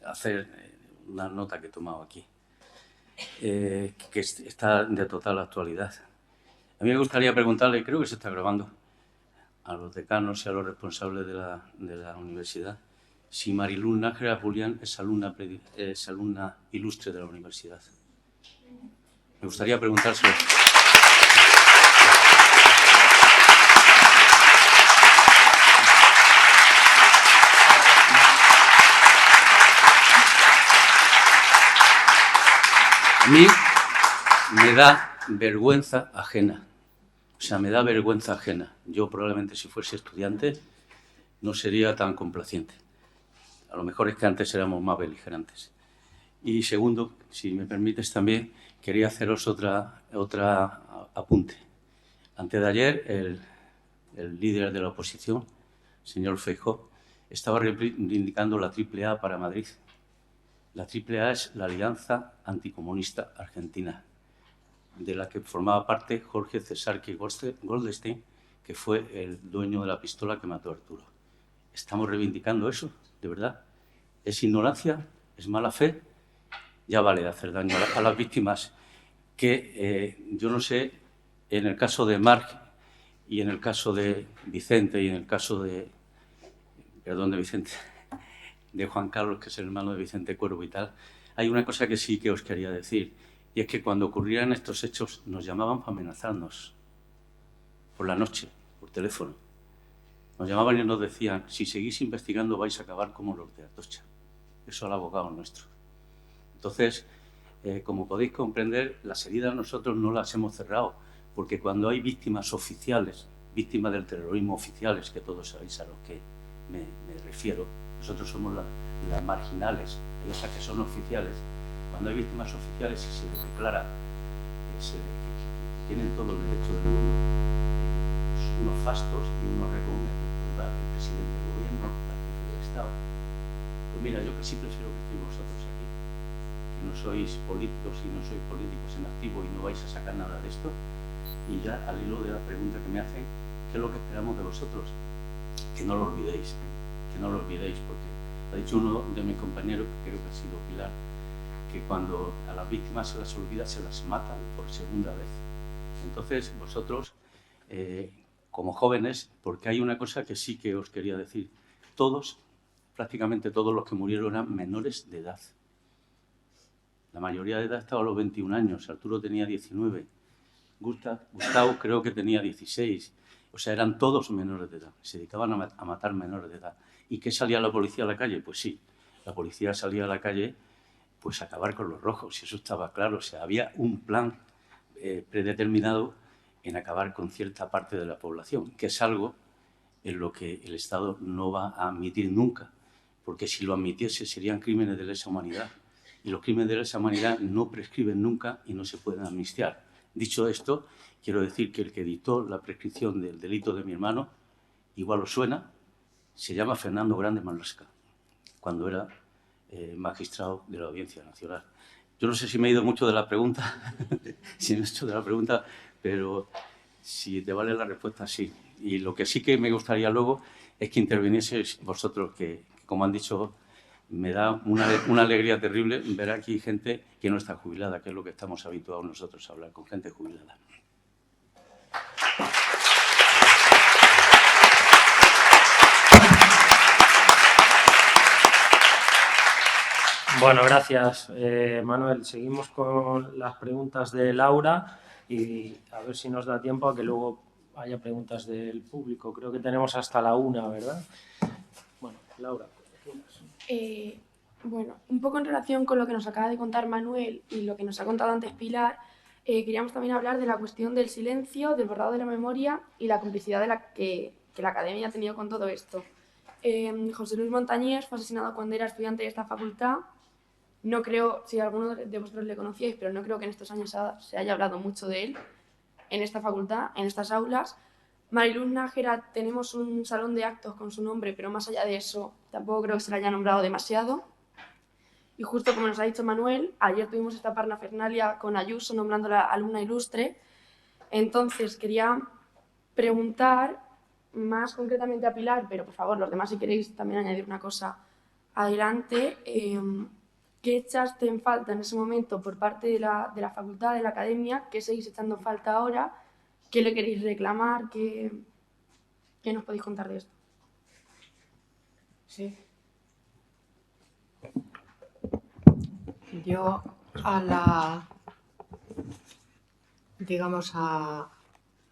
hacer una nota que he tomado aquí, que está de total actualidad. A mí me gustaría preguntarle, creo que se está grabando, a los decanos y a los responsables de la universidad, si Mariluz Nájera Julián es alumna ilustre de la universidad. Me gustaría preguntárselo. A mí me da vergüenza ajena. O sea, me da vergüenza ajena. Yo probablemente si fuese estudiante no sería tan complaciente. A lo mejor es que antes éramos más beligerantes. Y segundo, si me permites también, quería haceros otra apunte. Antes de ayer, el líder de la oposición, señor Feijóo, estaba reivindicando la AAA para Madrid. La AAA es la Alianza Anticomunista Argentina, de la que formaba parte Jorge Cesarqui Goldstein, que fue el dueño de la pistola que mató a Arturo. ¿Estamos reivindicando eso? ¿De verdad? ¿Es ignorancia? ¿Es mala fe? Ya vale de hacer daño a las víctimas. Que yo no sé, en el caso de Marc y en el caso de Vicente y en el caso de Juan Carlos, que es el hermano de Vicente Cuervo y tal, hay una cosa que sí que os quería decir, y es que cuando ocurrían estos hechos nos llamaban para amenazarnos por la noche, por teléfono. Nos llamaban y nos decían, si seguís investigando vais a acabar como los de Atocha. Eso al abogado nuestro. Entonces, como podéis comprender, las heridas nosotros no las hemos cerrado, porque cuando hay víctimas oficiales, víctimas del terrorismo oficiales, que todos sabéis a los que me refiero, nosotros somos las marginales, esas que son oficiales. Cuando hay víctimas oficiales y se les declara que tienen todo el derecho del mundo, unos fastos y unos recomendados, el presidente del gobierno, el jefe del Estado. Pues mira, yo casi prefiero que estéis vosotros aquí, que no sois políticos y no sois políticos en activo y no vais a sacar nada de esto. Y ya al hilo de la pregunta que me hacen, ¿qué es lo que esperamos de vosotros? Que no lo olvidéis, porque ha dicho uno de mis compañeros, que creo que ha sido Pilar, que cuando a las víctimas se las olvida, se las matan por segunda vez. Entonces, vosotros, como jóvenes, porque hay una cosa que sí que os quería decir, prácticamente todos los que murieron eran menores de edad. La mayoría de edad estaba a los 21 años, Arturo tenía 19, Gustavo creo que tenía 16, o sea, eran todos menores de edad, se dedicaban a matar menores de edad. ¿Y qué salía la policía a la calle? Pues sí, la policía salía a la calle pues a acabar con los rojos, y eso estaba claro, o sea, había un plan predeterminado en acabar con cierta parte de la población, que es algo en lo que el Estado no va a admitir nunca, porque si lo admitiese serían crímenes de lesa humanidad, y los crímenes de lesa humanidad no prescriben nunca y no se pueden amnistiar. Dicho esto, quiero decir que el que dictó la prescripción del delito de mi hermano, igual os suena, se llama Fernando Grande Marlaska, cuando era magistrado de la Audiencia Nacional. Yo no sé si me he ido mucho de la pregunta, pero si te vale la respuesta, sí. Y lo que sí que me gustaría luego es que intervinieseis vosotros, que como han dicho, me da una alegría terrible ver aquí gente que no está jubilada, que es lo que estamos habituados nosotros a hablar con gente jubilada. Bueno, gracias, Manuel. Seguimos con las preguntas de Laura y a ver si nos da tiempo a que luego haya preguntas del público. Creo que tenemos hasta la 1, ¿verdad? Bueno, Laura. Bueno, un poco en relación con lo que nos acaba de contar Manuel y lo que nos ha contado antes Pilar, queríamos también hablar de la cuestión del silencio, del borrado de la memoria y la complicidad de que la academia ha tenido con todo esto. José Luis Montañés fue asesinado cuando era estudiante de esta facultad. No creo, si alguno de vosotros le conocíais, pero no creo que en estos años se haya hablado mucho de él en esta facultad, en estas aulas. Mariluz Nájera, tenemos un salón de actos con su nombre, pero más allá de eso, tampoco creo que se le haya nombrado demasiado. Y justo como nos ha dicho Manuel, ayer tuvimos esta parafernalia con Ayuso nombrándola alumna ilustre. Entonces, quería preguntar más concretamente a Pilar, pero por favor, los demás, si queréis también añadir una cosa adelante, ¿qué echaste en falta en ese momento por parte de la facultad, de la academia? ¿Qué seguís echando en falta ahora? ¿Qué le queréis reclamar? ¿Qué nos podéis contar de esto? Sí. Yo a la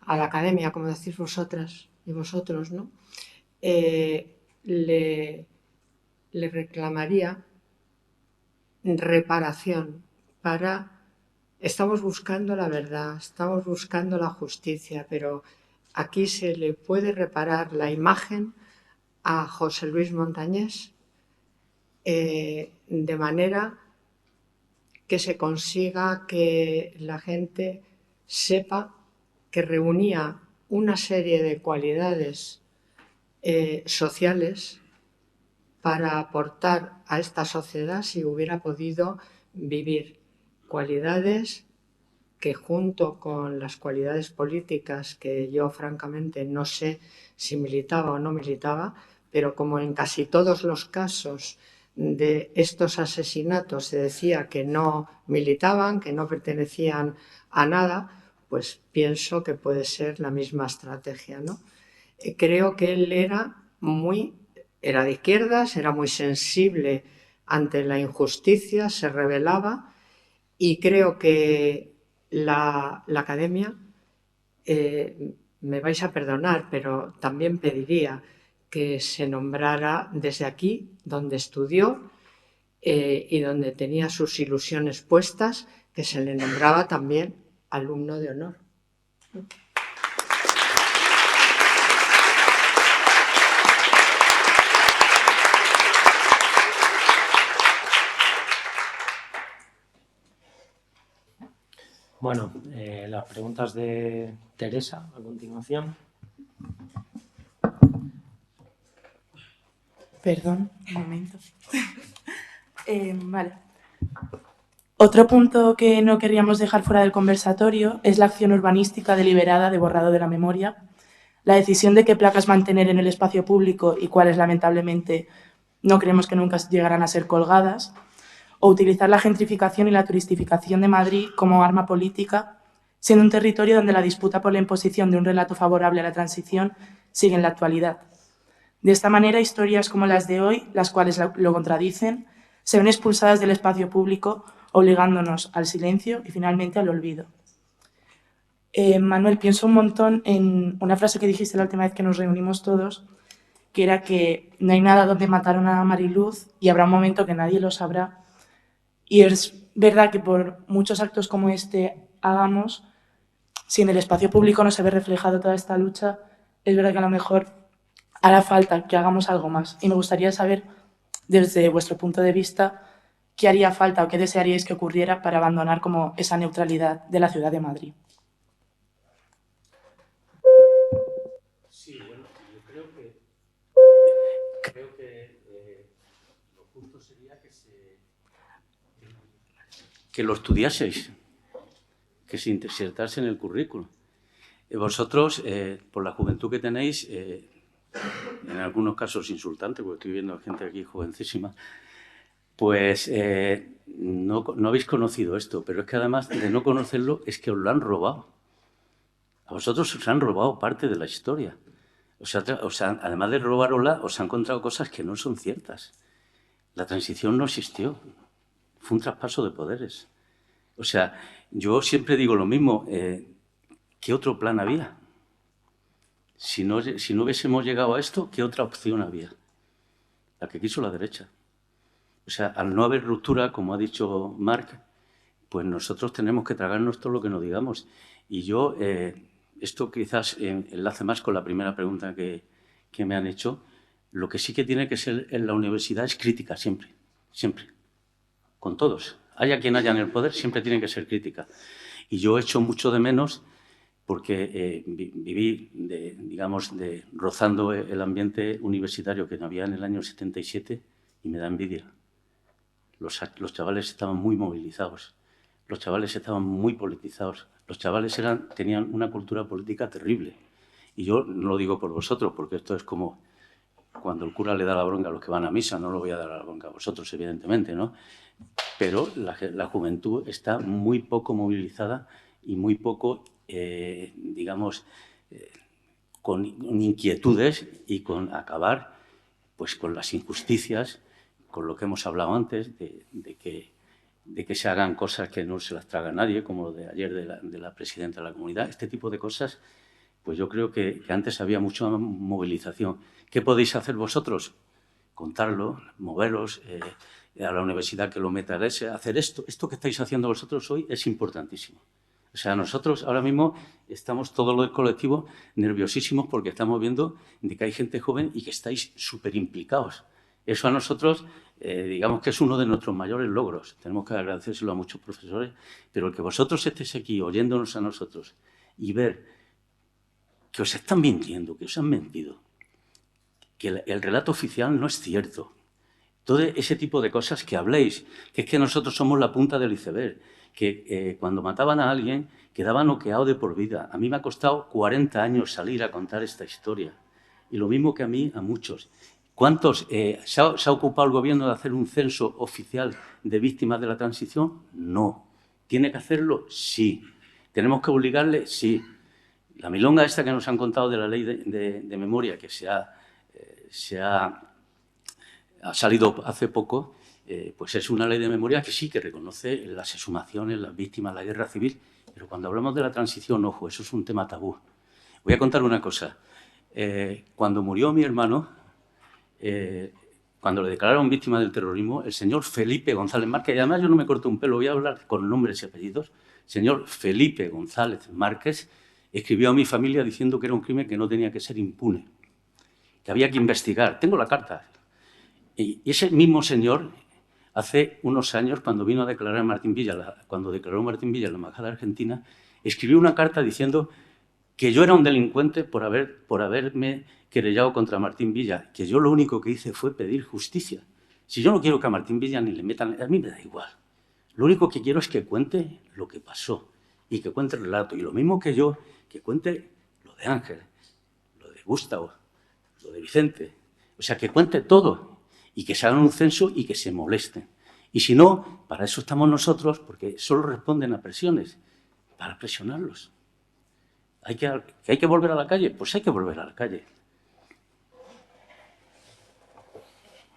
academia, como decís vosotras y vosotros, ¿no? Le reclamaría reparación estamos buscando la verdad, estamos buscando la justicia, pero aquí se le puede reparar la imagen a José Luis Montañés de manera que se consiga que la gente sepa que reunía una serie de cualidades sociales para aportar a esta sociedad si hubiera podido vivir. Cualidades que junto con las cualidades políticas que yo francamente no sé si militaba o no militaba, pero como en casi todos los casos de estos asesinatos se decía que no militaban, que no pertenecían a nada, pues pienso que puede ser la misma estrategia, ¿no? Creo que él era de izquierdas, era muy sensible ante la injusticia, se rebelaba, y creo que la academia, me vais a perdonar, pero también pediría que se nombrara desde aquí, donde estudió y donde tenía sus ilusiones puestas, que se le nombraba también alumno de honor. Bueno, las preguntas de Teresa a continuación. Perdón, un momento. Vale. Otro punto que no querríamos dejar fuera del conversatorio es la acción urbanística deliberada de borrado de la memoria, la decisión de qué placas mantener en el espacio público y cuáles lamentablemente no creemos que nunca llegarán a ser colgadas, o utilizar la gentrificación y la turistificación de Madrid como arma política, siendo un territorio donde la disputa por la imposición de un relato favorable a la transición sigue en la actualidad. De esta manera, historias como las de hoy, las cuales lo contradicen, se ven expulsadas del espacio público, obligándonos al silencio y finalmente al olvido. Manuel, pienso un montón en una frase que dijiste la última vez que nos reunimos todos, que era que no hay nada donde mataron a Mariluz y habrá un momento que nadie lo sabrá. Y es verdad que por muchos actos como este hagamos, si en el espacio público no se ve reflejado toda esta lucha, es verdad que a lo mejor hará falta que hagamos algo más. Y me gustaría saber, desde vuestro punto de vista, qué haría falta o qué desearíais que ocurriera para abandonar como esa neutralidad de la ciudad de Madrid. Sí, bueno, yo creo que lo justo sería que lo estudiaseis, que se insertase en el currículo. Vosotros, por la juventud que tenéis, en algunos casos insultante, porque estoy viendo a gente aquí jovencísima, pues no habéis conocido esto, pero es que además de no conocerlo, es que os lo han robado. A vosotros os han robado parte de la historia. O sea, además de robárosla, os han encontrado cosas que no son ciertas. La transición no existió. Fue un traspaso de poderes. O sea, yo siempre digo lo mismo. ¿Qué otro plan había? Si no hubiésemos llegado a esto, ¿qué otra opción había? La que quiso la derecha. O sea, al no haber ruptura, como ha dicho Marc, pues nosotros tenemos que tragarnos todo lo que nos digamos. Y yo, esto quizás enlace más con la primera pregunta que me han hecho, lo que sí que tiene que ser en la universidad es crítica, siempre, siempre, con todos. Haya quien haya en el poder, siempre tiene que ser crítica. Y yo echo mucho de menos porque viví, rozando el ambiente universitario que había en el año 77 y me da envidia. Los chavales estaban muy movilizados, los chavales estaban muy politizados, los chavales tenían una cultura política terrible. Y yo no lo digo por vosotros, porque esto es como cuando el cura le da la bronca a los que van a misa, no lo voy a dar la bronca a vosotros, evidentemente, ¿no? Pero la juventud está muy poco movilizada y muy poco, digamos, con inquietudes y con acabar pues, con las injusticias, con lo que hemos hablado antes, de que se hagan cosas que no se las traga nadie, como lo de ayer de la presidenta de la comunidad. Este tipo de cosas, pues yo creo que antes había mucha movilización. ¿Qué podéis hacer vosotros? Contarlo, moveros, a la universidad que lo meta a ese, hacer esto. Esto que estáis haciendo vosotros hoy es importantísimo. O sea, nosotros ahora mismo estamos todos los del colectivo nerviosísimos porque estamos viendo de que hay gente joven y que estáis súper implicados. Eso a nosotros, digamos que es uno de nuestros mayores logros. Tenemos que agradecérselo a muchos profesores, pero el que vosotros estéis aquí oyéndonos a nosotros y ver que os están mintiendo, que os han mentido, que el relato oficial no es cierto. Todo ese tipo de cosas que habléis, que es que nosotros somos la punta del iceberg, que cuando mataban a alguien quedaba noqueado de por vida. A mí me ha costado 40 años salir a contar esta historia. Y lo mismo que a mí, a muchos. ¿Cuántos se ha ocupado el gobierno de hacer un censo oficial de víctimas de la transición? No. ¿Tiene que hacerlo? Sí. ¿Tenemos que obligarle? Sí. La milonga esta que nos han contado de la ley de memoria que se ha salido hace poco, pues es una ley de memoria que sí que reconoce las exhumaciones, las víctimas, la guerra civil, pero cuando hablamos de la transición, ojo, eso es un tema tabú. Voy a contar una cosa. Cuando murió mi hermano, cuando le declararon víctima del terrorismo, el señor Felipe González Márquez, y además yo no me corto un pelo, voy a hablar con nombres y apellidos, el señor Felipe González Márquez escribió a mi familia diciendo que era un crimen que no tenía que ser impune, que había que investigar. Tengo la carta. Y ese mismo señor, hace unos años, cuando vino a declarar a Martín Villa, cuando declaró Martín Villa en la Embajada Argentina, escribió una carta diciendo que yo era un delincuente por haberme querellado contra Martín Villa, que yo lo único que hice fue pedir justicia. Si yo no quiero que a Martín Villa ni le metan, a mí me da igual. Lo único que quiero es que cuente lo que pasó y que cuente el relato. Y lo mismo que yo, que cuente lo de Ángel, lo de Gustavo, lo de Vicente. O sea, que cuente todo y que se hagan un censo y que se molesten. Y si no, para eso estamos nosotros, porque solo responden a presiones, para presionarlos. ¿Hay que volver a la calle? Pues hay que volver a la calle.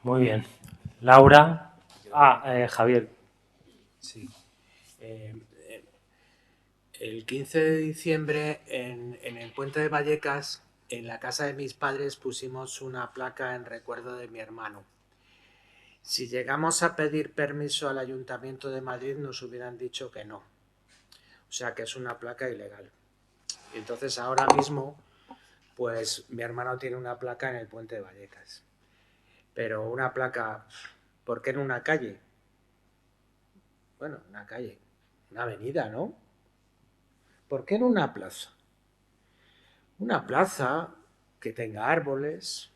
Muy bien. Laura. Javier. Sí. El 15 de diciembre en el puente de Vallecas, en la casa de mis padres, pusimos una placa en recuerdo de mi hermano. Si llegamos a pedir permiso al Ayuntamiento de Madrid, nos hubieran dicho que no. O sea que es una placa ilegal. Entonces ahora mismo, pues mi hermano tiene una placa en el puente de Vallecas. Pero una placa, ¿por qué en una calle? Bueno, una calle, una avenida, ¿no? ¿Por qué en una plaza? Una plaza que tenga árboles,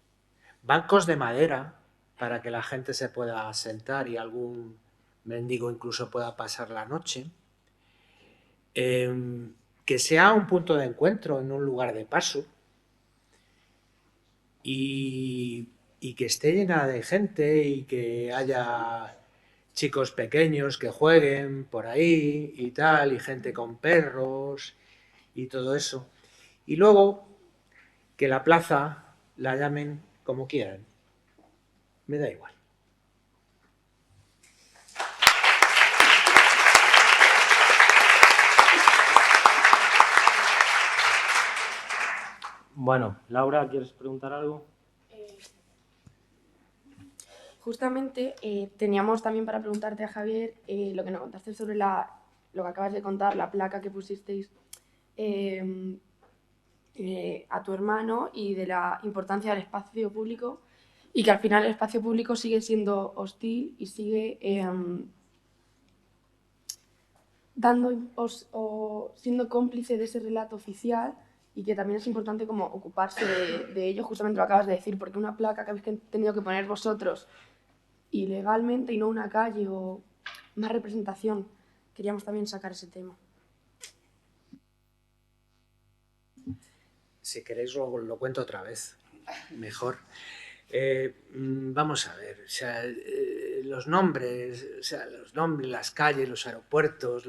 bancos de madera para que la gente se pueda sentar y algún mendigo incluso pueda pasar la noche. Que sea un punto de encuentro en un lugar de paso y que esté llena de gente y que haya chicos pequeños que jueguen por ahí y tal, y gente con perros y todo eso. Y luego que la plaza la llamen como quieran. Me da igual. Bueno, Laura, ¿quieres preguntar algo? Justamente teníamos también para preguntarte a Javier lo que nos contaste sobre lo que acabas de contar, la placa que pusisteis a tu hermano y de la importancia del espacio público y que al final el espacio público sigue siendo hostil y sigue siendo cómplice de ese relato oficial y que también es importante como ocuparse de ello, justamente lo acabas de decir, porque una placa que habéis tenido que poner vosotros ilegalmente y no una calle o más representación, queríamos también sacar ese tema. Si queréis lo cuento otra vez, mejor. Vamos a ver, o sea, los nombres, las calles, los aeropuertos,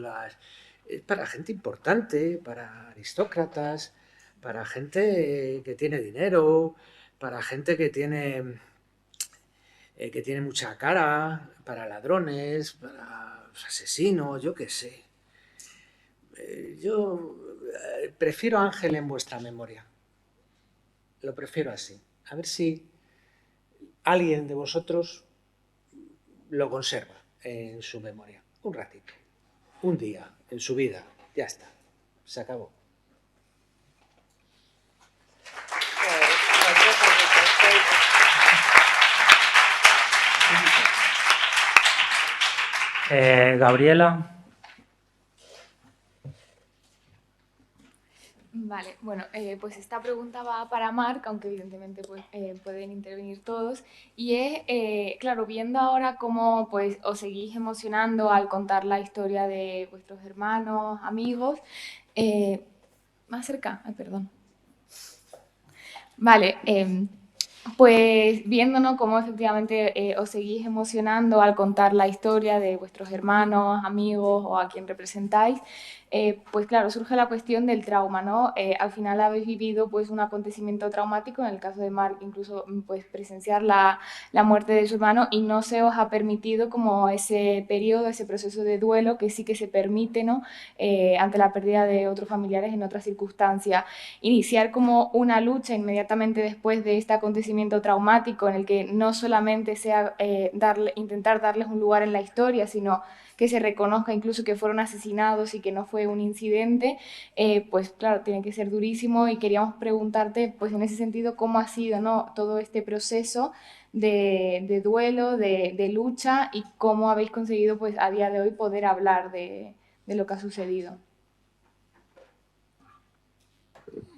es para gente importante, para aristócratas, para gente que tiene dinero, para gente que tiene mucha cara, para ladrones, para asesinos, yo qué sé. Yo prefiero Ángel en vuestra memoria. Lo prefiero así. A ver si alguien de vosotros lo conserva en su memoria. Un ratito, un día, en su vida. Ya está. Se acabó. Gabriela. Vale, bueno, pues esta pregunta va para Marc, aunque evidentemente pues, pueden intervenir todos, y es, claro, viendo ahora cómo pues os seguís emocionando al contar la historia de vuestros hermanos, amigos, más cerca, ay, perdón. Vale, pues viéndonos cómo efectivamente os seguís emocionando al contar la historia de vuestros hermanos, amigos o a quien representáis, pues claro, surge la cuestión del trauma, ¿no? Al final habéis vivido pues un acontecimiento traumático, en el caso de Marc incluso pues presenciar la muerte de su hermano, y no se os ha permitido como ese periodo, ese proceso de duelo que sí que se permite, ¿no? Ante la pérdida de otros familiares en otras circunstancias. Iniciar como una lucha inmediatamente después de este acontecimiento traumático en el que no solamente sea intentar darles un lugar en la historia, sino que se reconozca incluso que fueron asesinados y que no fue un incidente, pues claro, tiene que ser durísimo, y queríamos preguntarte, pues en ese sentido, cómo ha sido, ¿no?, todo este proceso de duelo, de lucha, y cómo habéis conseguido, pues a día de hoy, poder hablar de lo que ha sucedido.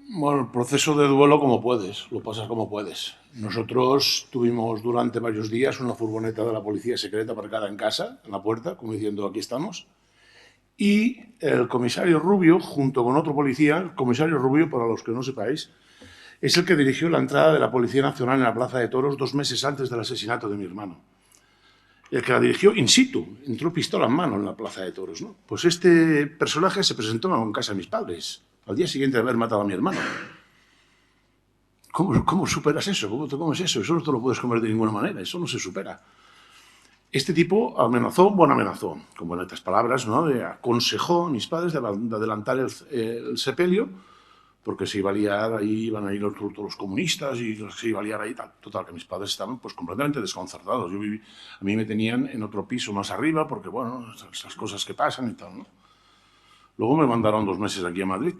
Bueno, el proceso de duelo como puedes, lo pasas como puedes. Nosotros tuvimos durante varios días una furgoneta de la policía secreta aparcada en casa, en la puerta, como diciendo aquí estamos. Y el comisario Rubio, junto con otro policía, el comisario Rubio, para los que no sepáis, es el que dirigió la entrada de la Policía Nacional en la Plaza de Toros 2 meses antes del asesinato de mi hermano. El que la dirigió in situ, entró pistola en mano en la Plaza de Toros, ¿no? Pues este personaje se presentó en casa de mis padres al día siguiente de haber matado a mi hermano. ¿Cómo superas eso? ¿Cómo te comes eso? Eso no te lo puedes comer de ninguna manera, eso no se supera. Este tipo amenazó, con bonitas palabras, ¿no? Aconsejó a mis padres de adelantar el sepelio, porque se iba a liar, ahí iban a ir todos los comunistas y se iba a liar ahí tal. Total, que mis padres estaban pues completamente desconcertados. A mí me tenían en otro piso más arriba, porque bueno, esas cosas que pasan y tal, ¿no? Luego me mandaron 2 meses aquí a Madrid.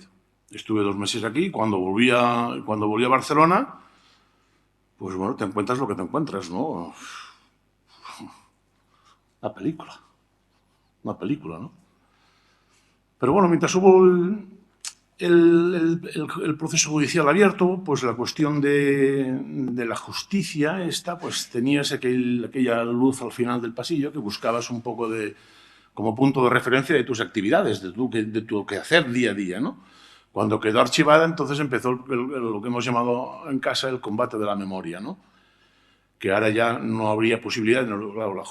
Estuve 2 meses aquí, cuando volví a Barcelona, pues bueno, te encuentras lo que te encuentras, ¿no? Una película, ¿no? Pero bueno, mientras hubo el proceso judicial abierto, pues la cuestión de la justicia esta, pues tenías aquella luz al final del pasillo que buscabas un poco como punto de referencia de tus actividades, de tu quehacer día a día, ¿no? Cuando quedó archivada, entonces empezó lo que hemos llamado en casa el combate de la memoria, ¿no? Que ahora ya no habría posibilidad. Claro,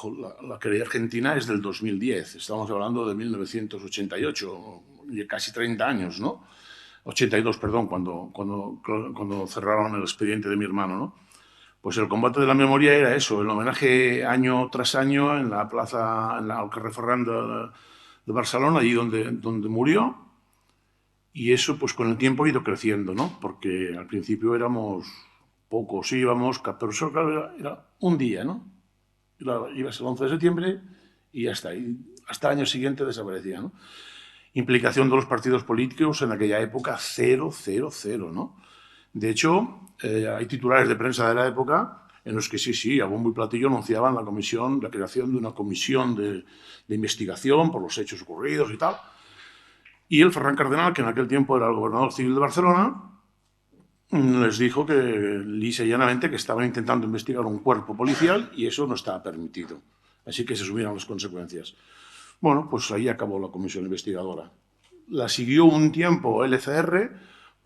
la querella argentina es del 2010, estamos hablando de 1988, casi 30 años, ¿no? 82, perdón, cuando cerraron el expediente de mi hermano, ¿no? Pues el combate de la memoria era eso, el homenaje año tras año en la plaza, en el carrer Ferran de Barcelona, allí donde murió. Y eso, pues con el tiempo ha ido creciendo, ¿no? Porque al principio éramos pocos, íbamos, pero eso claro, era un día, ¿no? Ibas el 11 de septiembre y ya está. Y hasta el año siguiente desaparecía, ¿no? Implicación de los partidos políticos en aquella época, 0, ¿no? De hecho, hay titulares de prensa de la época en los que sí, a bombo y platillo anunciaban la creación de una comisión de investigación por los hechos ocurridos y tal. Y el Ferran Cardenal, que en aquel tiempo era el gobernador civil de Barcelona, les dijo que lisa y llanamente que estaban intentando investigar un cuerpo policial y eso no estaba permitido. Así que se asumieron las consecuencias. Bueno, pues ahí acabó la comisión investigadora. La siguió un tiempo el LCR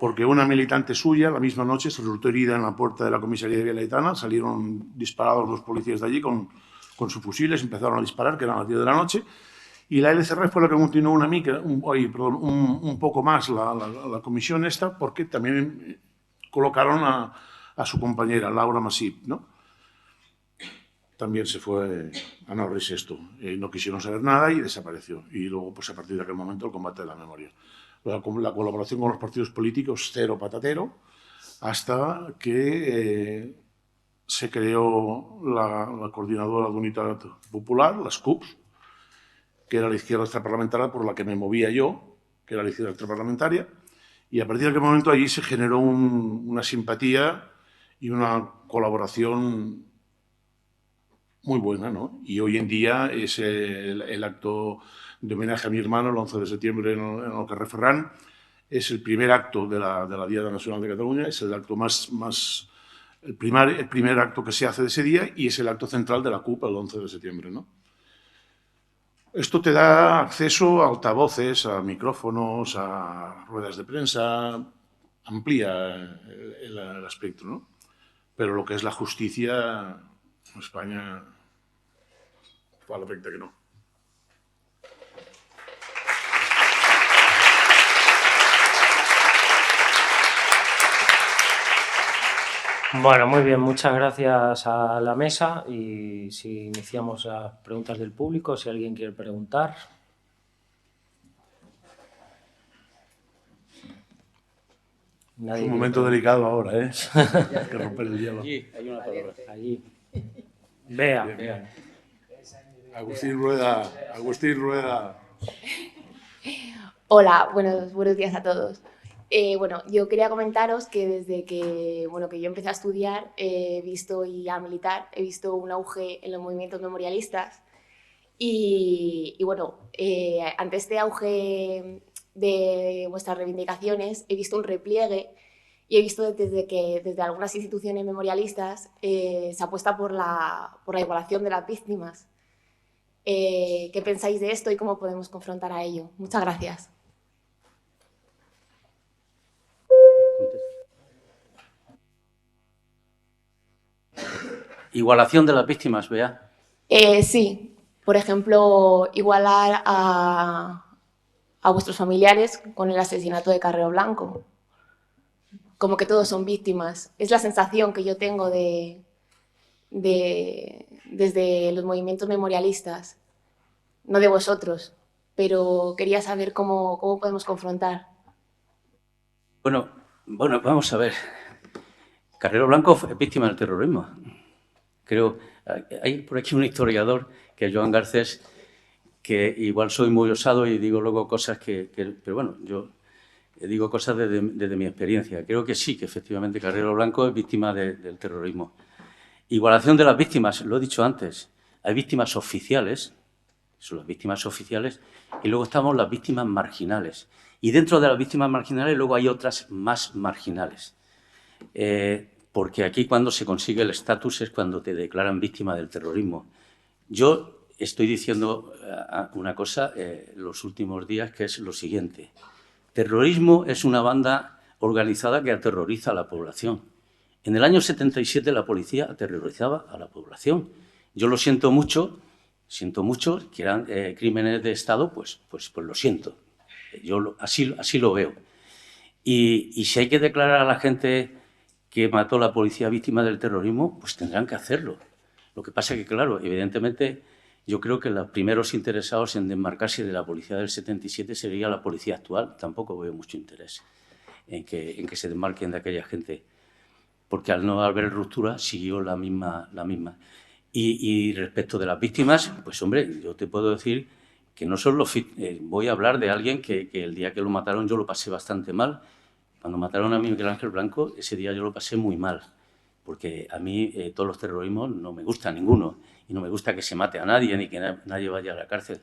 porque una militante suya, la misma noche, se resultó herida en la puerta de la comisaría de Villa Laietana. Salieron disparados los policías de allí con sus fusiles, empezaron a disparar, que eran las 10 de la noche, y la LCR fue la que continuó un poco más la comisión esta, porque también colocaron a su compañera, Laura Masip, ¿no? También se fue a no reírse esto. No quisieron saber nada y desapareció. Y luego, pues a partir de aquel momento, el combate de la memoria. La colaboración con los partidos políticos, cero patatero, hasta que se creó la Coordinadora de Unidad Popular, las CUPs, que era la izquierda extraparlamentaria por la que me movía yo, que era la izquierda extraparlamentaria, y a partir de aquel momento allí se generó una simpatía y una colaboración muy buena, ¿no? Y hoy en día es el acto de homenaje a mi hermano, el 11 de septiembre en el carrer Ferran, es el primer acto de la Diada Nacional de Cataluña, es el acto el primer acto que se hace de ese día y es el acto central de la CUP el 11 de septiembre, ¿no? Esto te da acceso a altavoces, a micrófonos, a ruedas de prensa, amplía el espectro, ¿no? Pero lo que es la justicia en España, a la efecto que no. Bueno, muy bien, muchas gracias a la mesa y si iniciamos las preguntas del público, si alguien quiere preguntar. Es un momento delicado ahora, ¿eh? Hay que romper el hielo. Allí hay una palabra. Allí. Vea. Agustín Rueda. Hola, buenos días a todos. Bueno, yo quería comentaros que desde que yo empecé a estudiar he visto y a militar, he visto un auge en los movimientos memorialistas y ante este auge de vuestras reivindicaciones he visto un repliegue y he visto desde algunas instituciones memorialistas se apuesta por la igualación de las víctimas. ¿Qué pensáis de esto y cómo podemos confrontar a ello? Muchas gracias. Igualación de las víctimas, Bea. Sí, por ejemplo, igualar a vuestros familiares con el asesinato de Carrero Blanco. Como que todos son víctimas. Es la sensación que yo tengo desde los movimientos memorialistas, no de vosotros, pero quería saber cómo podemos confrontar. Bueno, vamos a ver. Carrero Blanco fue víctima del terrorismo. Creo, hay por aquí un historiador, que es Joan Garcés, que igual soy muy osado y digo luego cosas pero bueno, yo digo cosas desde mi experiencia. Creo que sí, que efectivamente Carrero Blanco es víctima del terrorismo. Igualación de las víctimas, lo he dicho antes. Hay víctimas oficiales, son las víctimas oficiales, y luego estamos las víctimas marginales. Y dentro de las víctimas marginales luego hay otras más marginales. Porque aquí cuando se consigue el estatus es cuando te declaran víctima del terrorismo. Yo estoy diciendo una cosa los últimos días, que es lo siguiente. Terrorismo es una banda organizada que aterroriza a la población. En el año 77 la policía aterrorizaba a la población. Yo lo siento mucho, que eran crímenes de Estado, pues lo siento. Yo así lo veo. Y si hay que declarar a la gente que mató la policía víctima del terrorismo, pues tendrán que hacerlo. Lo que pasa es que, claro, evidentemente, yo creo que los primeros interesados en desmarcarse de la policía del 77 sería la policía actual. Tampoco veo mucho interés en que se desmarquen de aquella gente, porque al no haber ruptura siguió la misma. Y respecto de las víctimas, pues hombre, yo te puedo decir que no son los... voy a hablar de alguien que el día que lo mataron yo lo pasé bastante mal. Cuando mataron a Miguel Ángel Blanco, ese día yo lo pasé muy mal, porque a mí todos los terrorismos no me gusta ninguno, y no me gusta que se mate a nadie ni que nadie vaya a la cárcel.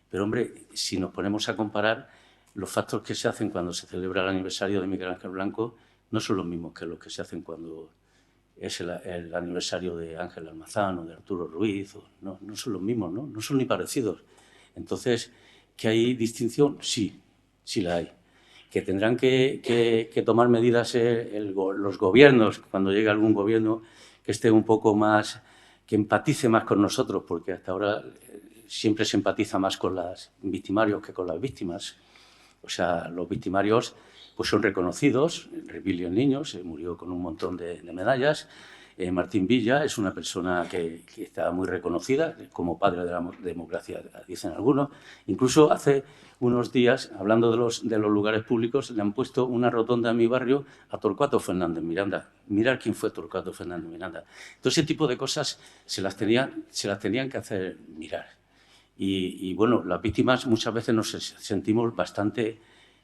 Pero, hombre, si nos ponemos a comparar, los factos que se hacen cuando se celebra el aniversario de Miguel Ángel Blanco no son los mismos que los que se hacen cuando es el aniversario de Ángel Almazán o de Arturo Ruiz. No son los mismos, ¿no? No son ni parecidos. Entonces, ¿que hay distinción? Sí la hay. que tendrán que tomar medidas los gobiernos, cuando llegue algún gobierno que esté un poco más, que empatice más con nosotros, porque hasta ahora siempre se empatiza más con los victimarios que con las víctimas. O sea, los victimarios pues son reconocidos. Rebilio el niño se murió con un montón de medallas. Martín Villa es una persona que está muy reconocida como padre de la democracia, dicen algunos. Incluso hace unos días, hablando de los lugares públicos, le han puesto una rotonda en mi barrio a Torcuato Fernández Miranda. Mirad quién fue Torcuato Fernández Miranda. Todo ese tipo de cosas se las tenían que hacer mirar. Y bueno, las víctimas muchas veces nos sentimos bastante,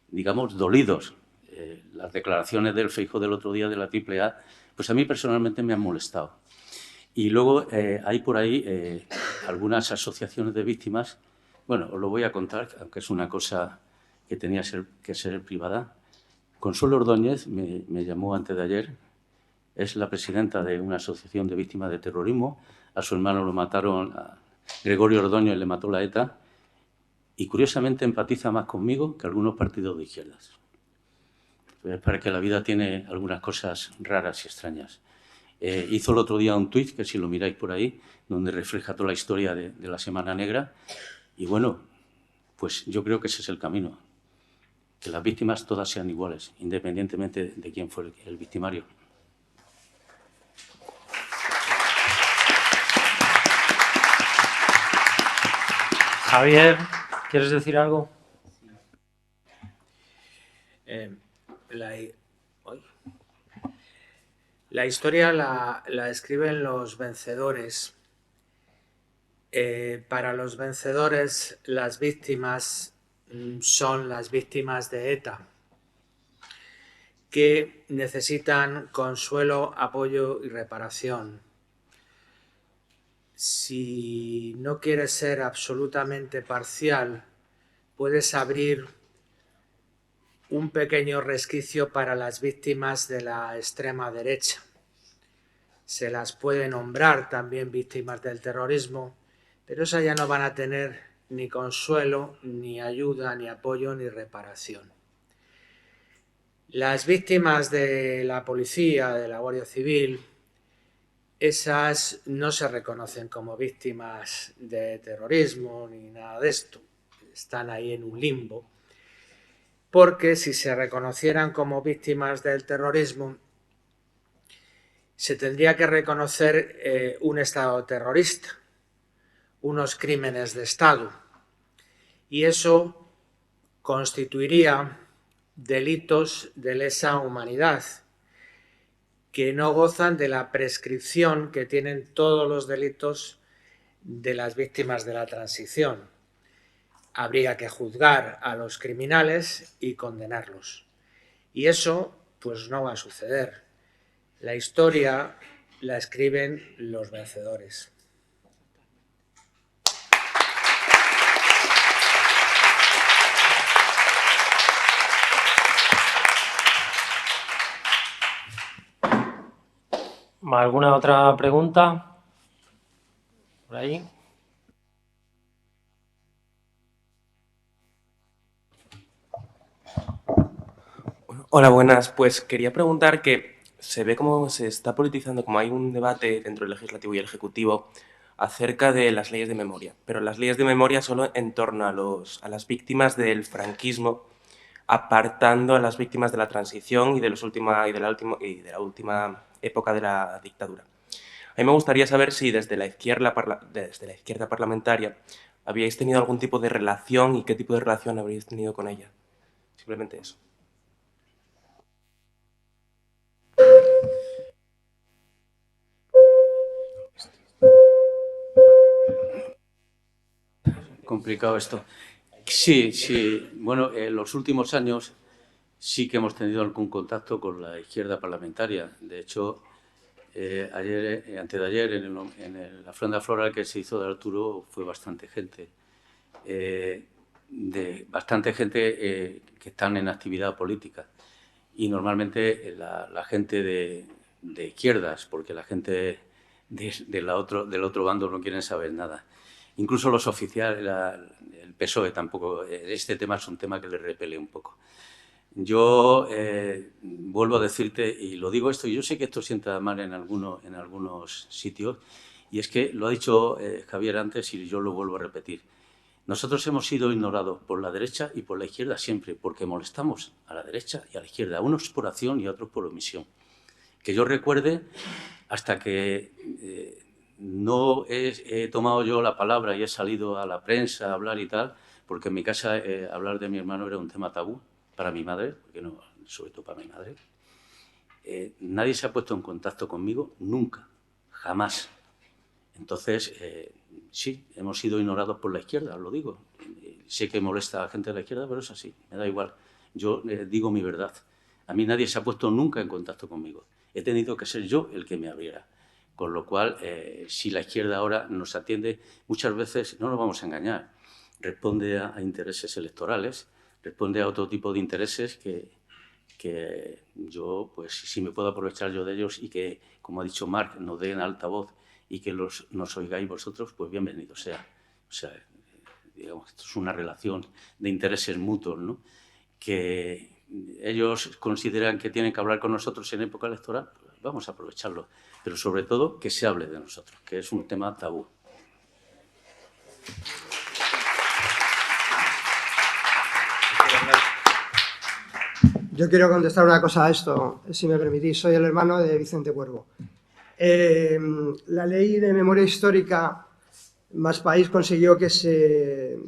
digamos, dolidos. Las declaraciones del Feijóo del otro día de la AAA, pues a mí personalmente me han molestado. Y luego hay por ahí algunas asociaciones de víctimas. Bueno, os lo voy a contar, aunque es una cosa que tenía que ser privada. Consuelo Ordóñez me llamó antes de ayer. Es la presidenta de una asociación de víctimas de terrorismo. A su hermano lo mataron, a Gregorio Ordóñez le mató la ETA. Y curiosamente empatiza más conmigo que algunos partidos de izquierdas. Es para que la vida tiene algunas cosas raras y extrañas. Hizo el otro día un tuit, que si lo miráis por ahí, donde refleja toda la historia de la Semana Negra. Y bueno, pues yo creo que ese es el camino. Que las víctimas todas sean iguales, independientemente de quién fue el victimario. Javier, ¿quieres decir algo? La historia la escriben los vencedores. Para los vencedores, las víctimas son las víctimas de ETA, que necesitan consuelo, apoyo y reparación. Si no quieres ser absolutamente parcial, puedes abrir un pequeño resquicio para las víctimas de la extrema derecha. Se las puede nombrar también víctimas del terrorismo, pero esas ya no van a tener ni consuelo, ni ayuda, ni apoyo, ni reparación. Las víctimas de la policía, de la Guardia Civil, esas no se reconocen como víctimas de terrorismo ni nada de esto. Están ahí en un limbo. Porque si se reconocieran como víctimas del terrorismo, se tendría que reconocer un Estado terrorista, unos crímenes de Estado. Y eso constituiría delitos de lesa humanidad, que no gozan de la prescripción que tienen todos los delitos de las víctimas de la transición. Habría que juzgar a los criminales y condenarlos. Y eso, pues no va a suceder. La historia la escriben los vencedores. ¿Alguna otra pregunta? ¿Por ahí? Hola, buenas. Pues quería preguntar que se ve cómo se está politizando, como hay un debate dentro del Legislativo y el Ejecutivo acerca de las leyes de memoria, pero las leyes de memoria solo en torno a las víctimas del franquismo, apartando a las víctimas de la transición y de la última época de la dictadura. A mí me gustaría saber si desde la izquierda parlamentaria habíais tenido algún tipo de relación y qué tipo de relación habríais tenido con ella. Simplemente eso. Complicado esto. Sí. Bueno, en los últimos años sí que hemos tenido algún contacto con la izquierda parlamentaria. De hecho, antes de ayer, en la ofrenda floral que se hizo de Arturo, fue bastante gente. Bastante gente que están en actividad política. Y normalmente la gente de izquierdas, porque la gente del otro bando no quieren saber nada. Incluso los oficiales, el PSOE tampoco. Este tema es un tema que les repele un poco. Yo vuelvo a decirte, y lo digo esto, y yo sé que esto sienta mal en algunos sitios, y es que lo ha dicho Javier antes y yo lo vuelvo a repetir. Nosotros hemos sido ignorados por la derecha y por la izquierda siempre, porque molestamos a la derecha y a la izquierda, a unos por acción y a otros por omisión. Que yo recuerde, hasta que no he tomado yo la palabra y he salido a la prensa a hablar y tal, porque en mi casa hablar de mi hermano era un tema tabú para mi madre, porque no, sobre todo para mi madre. Nadie se ha puesto en contacto conmigo nunca, jamás. Entonces, sí, hemos sido ignorados por la izquierda, os lo digo. Sé que molesta a la gente de la izquierda, pero es así, me da igual. Yo digo mi verdad. A mí nadie se ha puesto nunca en contacto conmigo. He tenido que ser yo el que me abriera. Con lo cual, si la izquierda ahora nos atiende, muchas veces, no nos vamos a engañar, responde a intereses electorales, responde a otro tipo de intereses que yo, pues si me puedo aprovechar yo de ellos y que, como ha dicho Marc, nos den altavoz y que nos oigáis vosotros, pues bienvenido sea. O sea, digamos que esto es una relación de intereses mutuos, ¿no? Que ellos consideran que tienen que hablar con nosotros en época electoral, pues vamos a aprovecharlo. Pero sobre todo que se hable de nosotros, que es un tema tabú. Yo quiero contestar una cosa a esto, si me permitís. Soy el hermano de Vicente Cuervo. La ley de memoria histórica Más País consiguió que se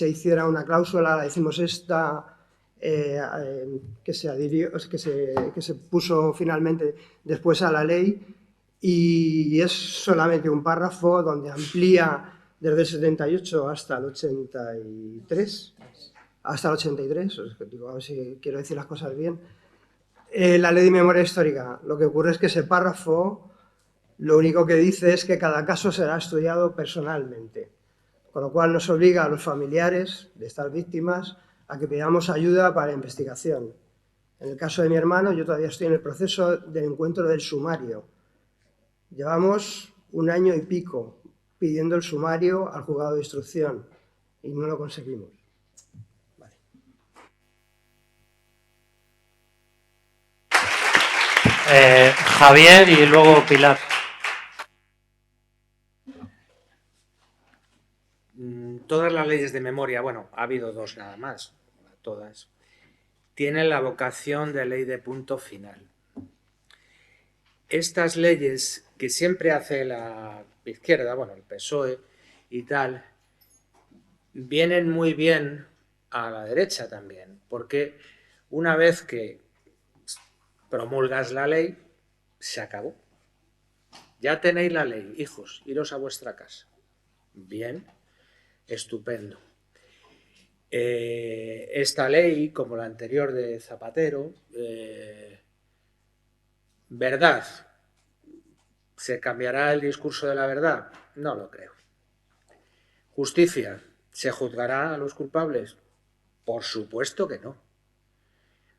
hiciera una cláusula, la decimosexta, que se puso finalmente después a la ley, y es solamente un párrafo donde amplía desde el 78 hasta el 83, digo, a ver si quiero decir las cosas bien. La ley de memoria histórica, lo que ocurre es que ese párrafo lo único que dice es que cada caso será estudiado personalmente, con lo cual nos obliga a los familiares de estas víctimas a que pidamos ayuda para investigación. En el caso de mi hermano, yo todavía estoy en el proceso del encuentro del sumario. Llevamos 1 año y pico pidiendo el sumario al juzgado de instrucción y no lo conseguimos. Vale. Javier y luego Pilar. Todas las leyes de memoria, bueno, ha habido 2 nada más, todas, tienen la vocación de ley de punto final. Estas leyes que siempre hace la izquierda, bueno, el PSOE y tal, vienen muy bien a la derecha también, porque una vez que promulgas la ley, se acabó. Ya tenéis la ley, hijos, iros a vuestra casa. Bien. Estupendo. Esta ley, como la anterior de Zapatero, ¿verdad? ¿Se cambiará el discurso de la verdad? No lo creo. ¿Justicia? ¿Se juzgará a los culpables? Por supuesto que no.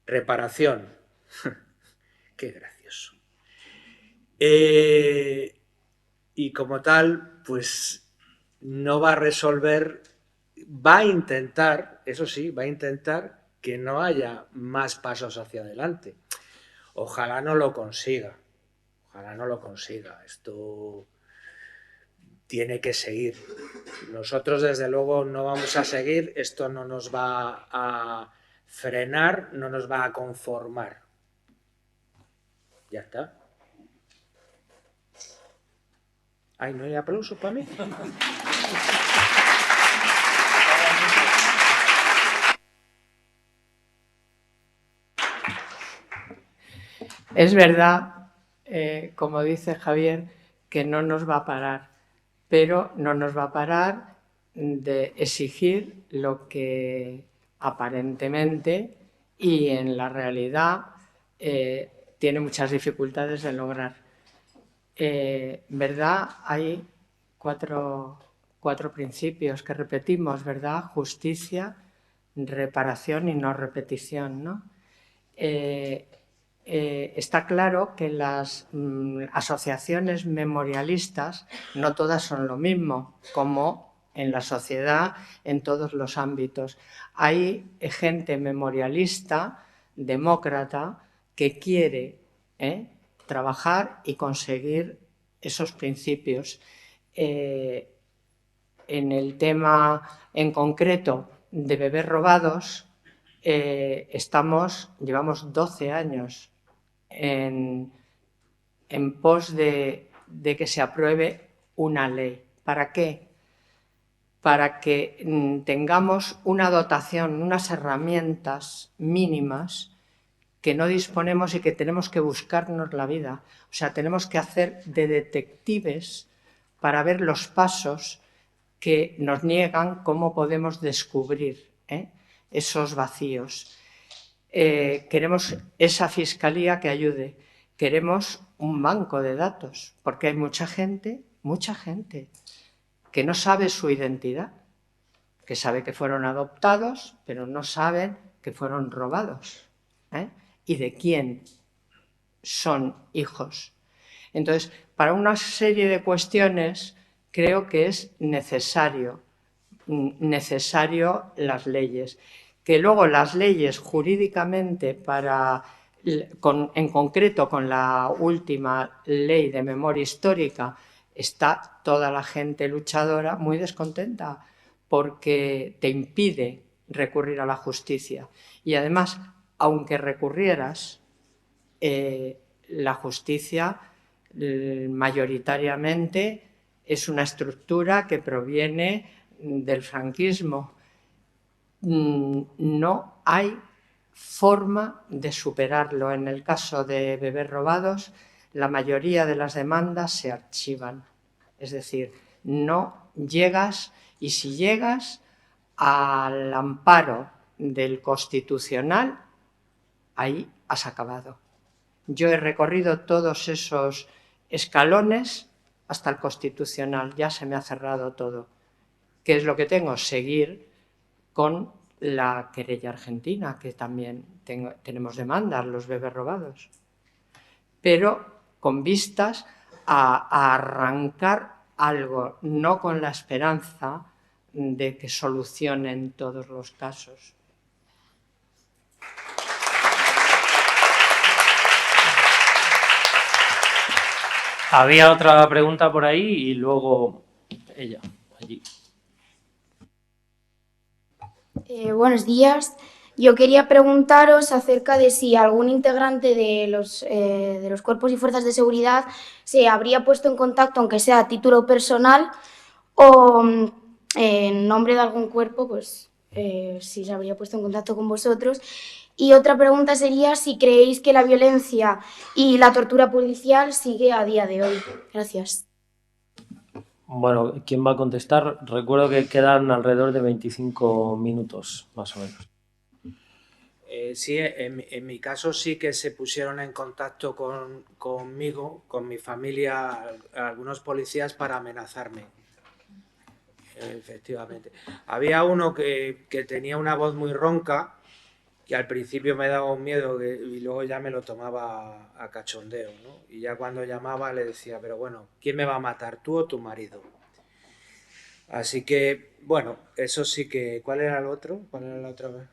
¿Reparación? Qué gracioso. Y como tal, pues no va a resolver, va a intentar, eso sí, va a intentar que no haya más pasos hacia adelante. Ojalá no lo consiga, ojalá no lo consiga. Esto tiene que seguir. Nosotros, desde luego, no vamos a seguir, esto no nos va a frenar, no nos va a conformar. Ya está. Ay, ¿no hay aplausos para mí? Es verdad, como dice Javier, que no nos va a parar, pero no nos va a parar de exigir lo que aparentemente y en la realidad tiene muchas dificultades de lograr. ¿Verdad? Hay cuatro principios que repetimos, ¿verdad? Justicia, reparación y no repetición, ¿no? Está claro que las asociaciones memorialistas no todas son lo mismo, como en la sociedad, en todos los ámbitos. Hay gente memorialista demócrata que quiere trabajar y conseguir esos principios. En el tema en concreto de bebés robados, llevamos 12 años en pos de que se apruebe una ley. ¿Para qué? Para que tengamos una dotación, unas herramientas mínimas que no disponemos y que tenemos que buscarnos la vida. O sea, tenemos que hacer de detectives para ver los pasos que nos niegan cómo podemos descubrir esos vacíos. Queremos esa fiscalía que ayude. Queremos un banco de datos, porque hay mucha gente que no sabe su identidad, que sabe que fueron adoptados, pero no saben que fueron robados, y de quién son hijos. Entonces, para una serie de cuestiones creo que es necesario las leyes. Que luego las leyes jurídicamente en concreto con la última ley de memoria histórica, está toda la gente luchadora muy descontenta porque te impide recurrir a la justicia. Y además, aunque recurrieras, la justicia mayoritariamente es una estructura que proviene del franquismo. No hay forma de superarlo. En el caso de bebés robados, la mayoría de las demandas se archivan. Es decir, no llegas, y si llegas al amparo del Constitucional, ahí has acabado. Yo he recorrido todos esos escalones hasta el Constitucional, ya se me ha cerrado todo. ¿Qué es lo que tengo? Seguir con la querella argentina, que también tenemos demandas, los bebés robados, pero con vistas a arrancar algo, no con la esperanza de que solucionen todos los casos. Había otra pregunta por ahí y luego ella, allí. Buenos días. Yo quería preguntaros acerca de si algún integrante de los cuerpos y fuerzas de seguridad se habría puesto en contacto, aunque sea a título personal, o en nombre de algún cuerpo, pues si se habría puesto en contacto con vosotros. Y otra pregunta sería si creéis que la violencia y la tortura policial sigue a día de hoy. Gracias. Bueno, ¿quién va a contestar? Recuerdo que quedan alrededor de 25 minutos, más o menos. Sí, en mi caso sí que se pusieron en contacto conmigo, con mi familia, algunos policías para amenazarme. Efectivamente. Había uno que tenía una voz muy ronca, que al principio me daba un miedo y luego ya me lo tomaba a cachondeo, ¿no? Y ya cuando llamaba le decía, pero bueno, ¿quién me va a matar, tú o tu marido? Así que, bueno, eso sí que... ¿Cuál era el otro? ¿Cuál era la otra vez?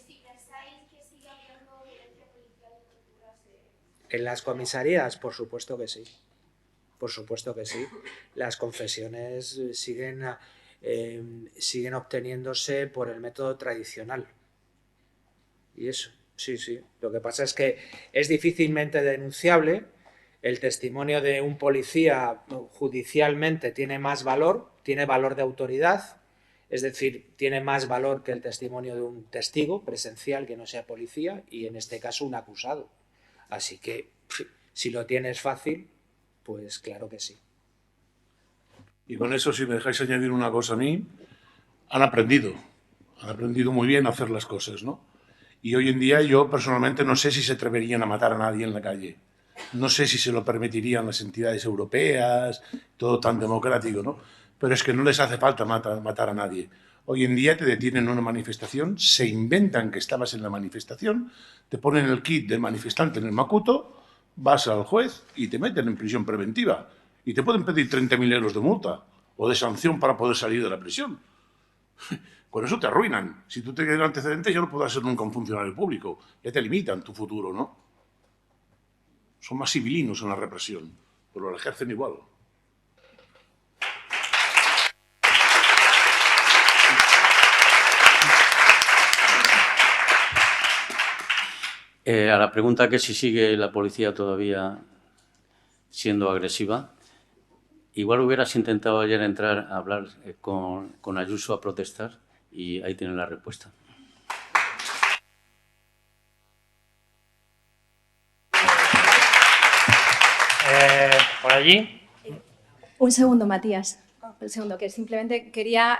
Si pensáis que sigue habiendo violencia policial y torturas En las comisarías, por supuesto que sí. Por supuesto que sí. Las confesiones siguen obteniéndose por el método tradicional. Y eso, sí, sí. Lo que pasa es que es difícilmente denunciable. El testimonio de un policía judicialmente tiene más valor, tiene valor de autoridad, es decir, tiene más valor que el testimonio de un testigo presencial que no sea policía y en este caso un acusado. Así que si lo tienes fácil, pues claro que sí. Y con eso, si me dejáis añadir una cosa a mí, han aprendido muy bien a hacer las cosas, ¿no? Y hoy en día yo personalmente no sé si se atreverían a matar a nadie en la calle. No sé si se lo permitirían las entidades europeas, todo tan democrático, ¿no? Pero es que no les hace falta matar a nadie. Hoy en día te detienen en una manifestación, se inventan que estabas en la manifestación, te ponen el kit del manifestante en el macuto, vas al juez y te meten en prisión preventiva. Y te pueden pedir 30.000 euros de multa o de sanción para poder salir de la prisión. Con eso te arruinan. Si tú te quedas antecedentes ya no podrás ser nunca un funcionario público. Ya te limitan tu futuro, ¿no? Son más civilinos en la represión, pero lo ejercen igual. A la pregunta que si sigue la policía todavía siendo agresiva, igual hubieras intentado ayer entrar a hablar con Ayuso a protestar y ahí tienen la respuesta. Por allí. Un segundo, Matías. Un segundo, que simplemente quería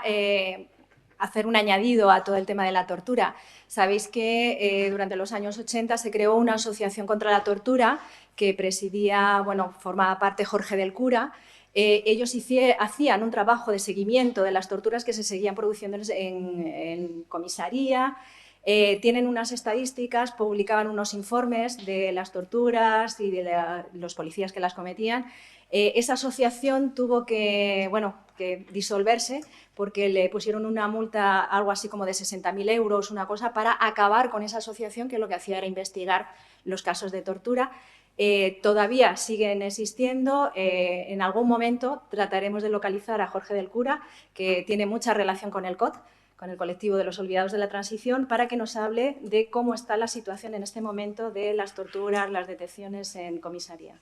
hacer un añadido a todo el tema de la tortura. Sabéis que durante los años 80 se creó una asociación contra la tortura que presidía, bueno, formaba parte Jorge del Cura. Ellos hacían un trabajo de seguimiento de las torturas que se seguían produciendo en comisaría. Tienen unas estadísticas, publicaban unos informes de las torturas y de los policías que las cometían. Esa asociación tuvo que disolverse porque le pusieron una multa, algo así como de 60.000 euros, una cosa, para acabar con esa asociación que lo que hacía era investigar los casos de tortura. Todavía siguen existiendo. En algún momento trataremos de localizar a Jorge del Cura, que tiene mucha relación con el COT, con el colectivo de los olvidados de la transición, para que nos hable de cómo está la situación en este momento de las torturas, las detenciones en comisaría.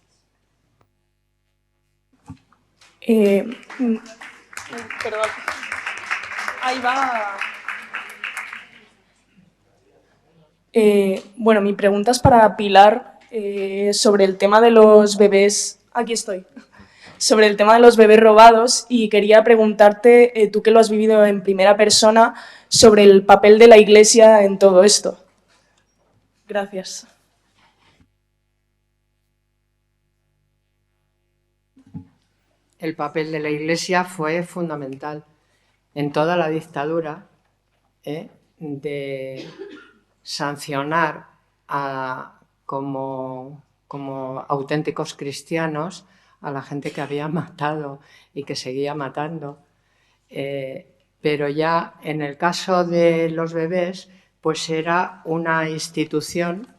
Perdón. Ahí va. Bueno, mi pregunta es para Pilar sobre el tema de los bebés. Aquí estoy. Sobre el tema de los bebés robados, y quería preguntarte, tú que lo has vivido en primera persona, sobre el papel de la Iglesia en todo esto. Gracias. El papel de la Iglesia fue fundamental en toda la dictadura, de sancionar como auténticos cristianos a la gente que había matado y que seguía matando. Pero ya en el caso de los bebés, pues era una institución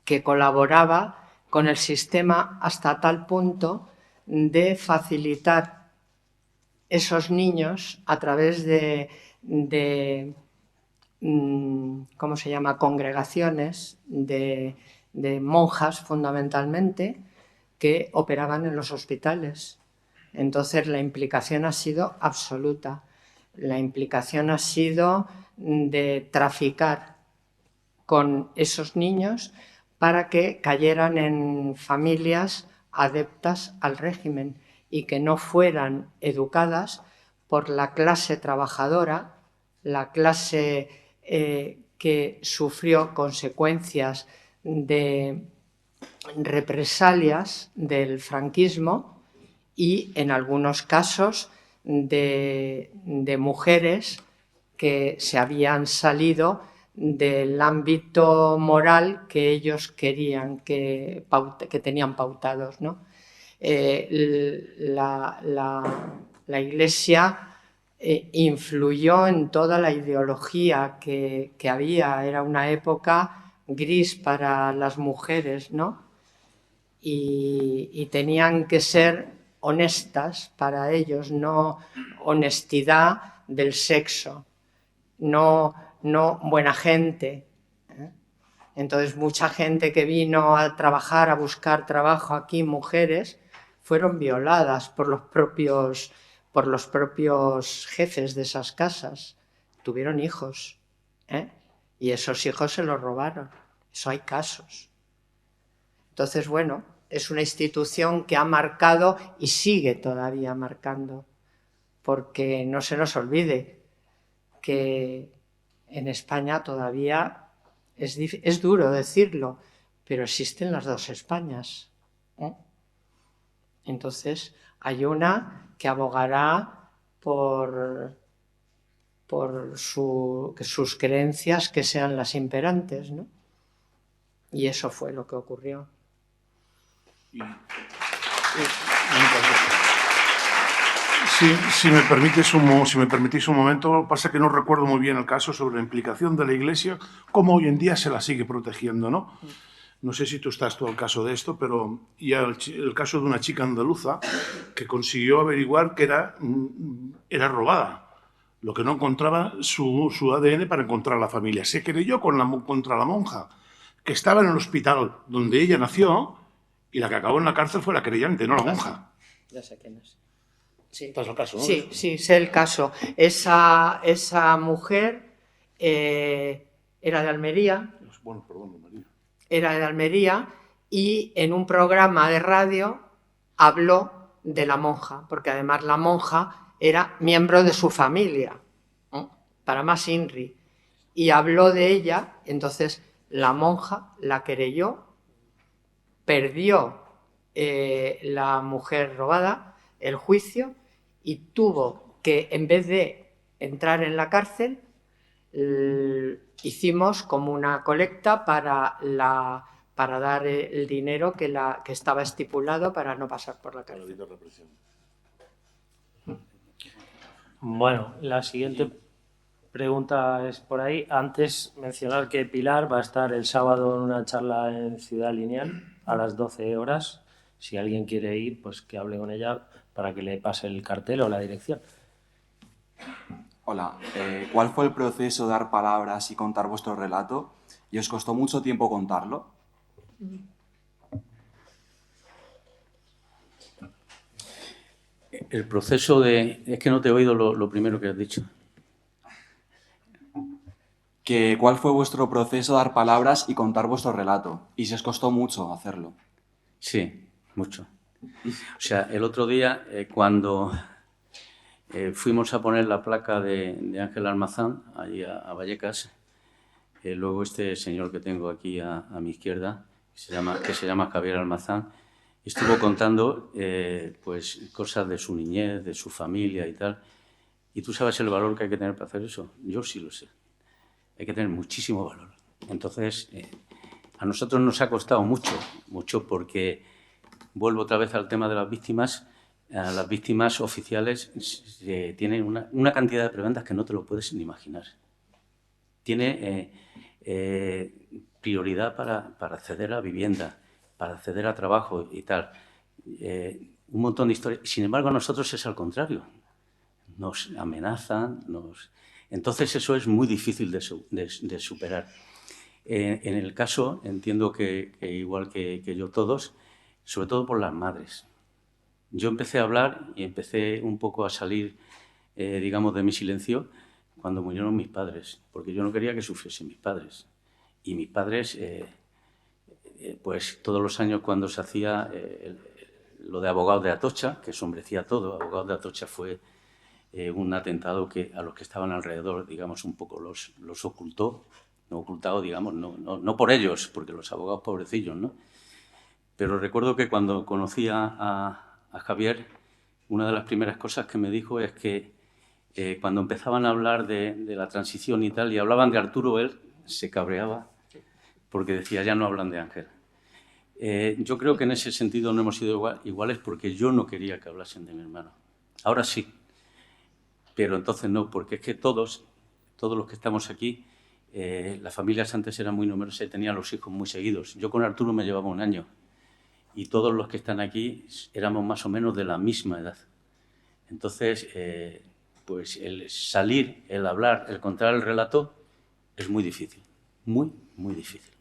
que colaboraba con el sistema hasta tal punto de facilitar esos niños a través de ¿cómo se llama?, congregaciones de monjas fundamentalmente, que operaban en los hospitales. Entonces la implicación ha sido absoluta. La implicación ha sido de traficar con esos niños para que cayeran en familias adeptas al régimen y que no fueran educadas por la clase trabajadora, la clase que sufrió consecuencias de represalias del franquismo y en algunos casos de mujeres que se habían salido del ámbito moral que ellos querían, que tenían pautados, ¿no? La Iglesia influyó en toda la ideología que había. Era una época gris para las mujeres, ¿no? Y tenían que ser honestas para ellos, no honestidad del sexo, no buena gente. Entonces mucha gente que vino a trabajar, a buscar trabajo aquí, mujeres, fueron violadas por los propios jefes de esas casas. Tuvieron hijos, y esos hijos se los robaron. Eso hay casos. Entonces, bueno, es una institución que ha marcado y sigue todavía marcando, porque no se nos olvide que en España todavía es duro decirlo, pero existen las dos Españas. Entonces, hay una que abogará por que sus creencias que sean las imperantes, ¿no? Y eso fue lo que ocurrió. Sí, si me permitís un momento, pasa que no recuerdo muy bien el caso sobre la implicación de la Iglesia, cómo hoy en día se la sigue protegiendo, ¿no? No sé si tú estás todo el caso de esto, pero ya el caso de una chica andaluza que consiguió averiguar que era robada, lo que no encontraba su ADN para encontrar a la familia. Se querelló contra la monja, que estaba en el hospital donde ella nació, y la que acabó en la cárcel fue la querellante, no la monja. Ya sé quién es. Sí. Estás el caso, ¿no? Sí, sí, sé el caso. Esa mujer era de Almería. Bueno, perdón, María. Era de Almería y en un programa de radio habló de la monja, porque además la monja era miembro de su familia, para más INRI, y habló de ella. Entonces la monja la querelló, perdió la mujer robada el juicio y tuvo que, en vez de entrar en la cárcel, hicimos como una colecta para dar el dinero que estaba estipulado para no pasar por la cárcel. Bueno, la siguiente pregunta es por ahí. Antes mencionar que Pilar va a estar el sábado en una charla en Ciudad Lineal a las 12 horas. Si alguien quiere ir, pues que hable con ella para que le pase el cartel o la dirección. Hola, ¿cuál fue el proceso de dar palabras y contar vuestro relato? ¿Y os costó mucho tiempo contarlo? El proceso de... Es que no te he oído lo primero que has dicho. ¿Cuál fue vuestro proceso de dar palabras y contar vuestro relato? ¿Y si os costó mucho hacerlo? Sí, mucho. O sea, el otro día, cuando fuimos a poner la placa de Ángel Almazán, allí a Vallecas, luego este señor que tengo aquí a mi izquierda, que se llama Javier Almazán, estuvo contando pues cosas de su niñez, de su familia y tal. ¿Y tú sabes el valor que hay que tener para hacer eso? Yo sí lo sé. Hay que tener muchísimo valor. Entonces, a nosotros nos ha costado mucho porque, vuelvo otra vez al tema de las víctimas, las víctimas oficiales tienen una cantidad de prebendas que no te lo puedes ni imaginar. Tiene prioridad para acceder a vivienda, para acceder a trabajo y tal. Un montón de historias. Sin embargo, a nosotros es al contrario. Nos amenazan, Entonces eso es muy difícil de superar. En el caso, entiendo que igual que yo todos, sobre todo por las madres. Yo empecé a hablar y empecé un poco a salir, digamos, de mi silencio cuando murieron mis padres, porque yo no quería que sufriesen mis padres. Y mis padres, pues todos los años cuando se hacía lo de Abogados de Atocha, que sombrecía todo, Abogados de Atocha fue un atentado que a los que estaban alrededor, digamos, un poco los ocultó, no ocultado, digamos, no por ellos, porque los abogados pobrecillos, ¿no? Pero recuerdo que cuando conocí a Javier, una de las primeras cosas que me dijo es que cuando empezaban a hablar de la transición y tal, y hablaban de Arturo, él se cabreaba porque decía, ya no hablan de Ángel. Yo creo que en ese sentido no hemos sido iguales porque yo no quería que hablasen de mi hermano. Ahora sí. Pero entonces no, porque es que todos los que estamos aquí, las familias antes eran muy numerosas y tenían los hijos muy seguidos. Yo con Arturo me llevaba 1 año y todos los que están aquí éramos más o menos de la misma edad. Entonces, pues el salir, el hablar, el contar el relato es muy difícil, muy, muy difícil.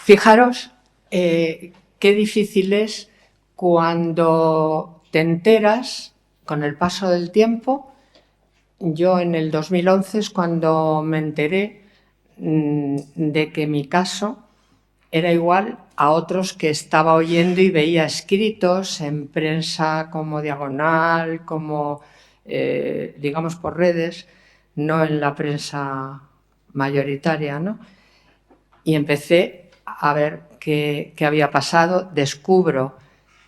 Fijaros qué difícil es cuando te enteras con el paso del tiempo. Yo en el 2011 es cuando me enteré de que mi caso era igual a otros que estaba oyendo y veía escritos en prensa como Diagonal, como digamos por redes, no en la prensa mayoritaria, ¿no? Y empecé a ver qué había pasado. Descubro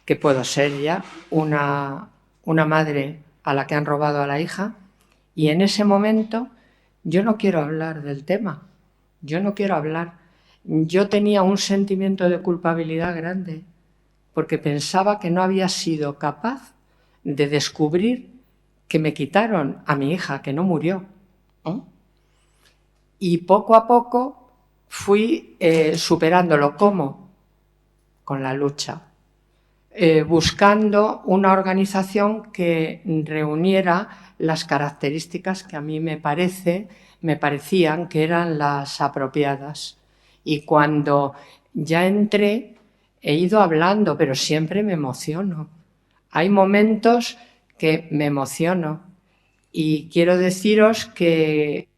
que puedo ser ya una madre a la que han robado a la hija, y en ese momento yo no quiero hablar del tema, yo no quiero hablar. yo tenía un sentimiento de culpabilidad grande, porque pensaba que no había sido capaz de descubrir que me quitaron a mi hija, que no murió. Y poco a poco fui superándolo. ¿Cómo? Con la lucha. Buscando una organización que reuniera las características que a mí me parecían que eran las apropiadas. Y cuando ya entré, he ido hablando, pero siempre me emociono. Hay momentos que me emociono y quiero deciros que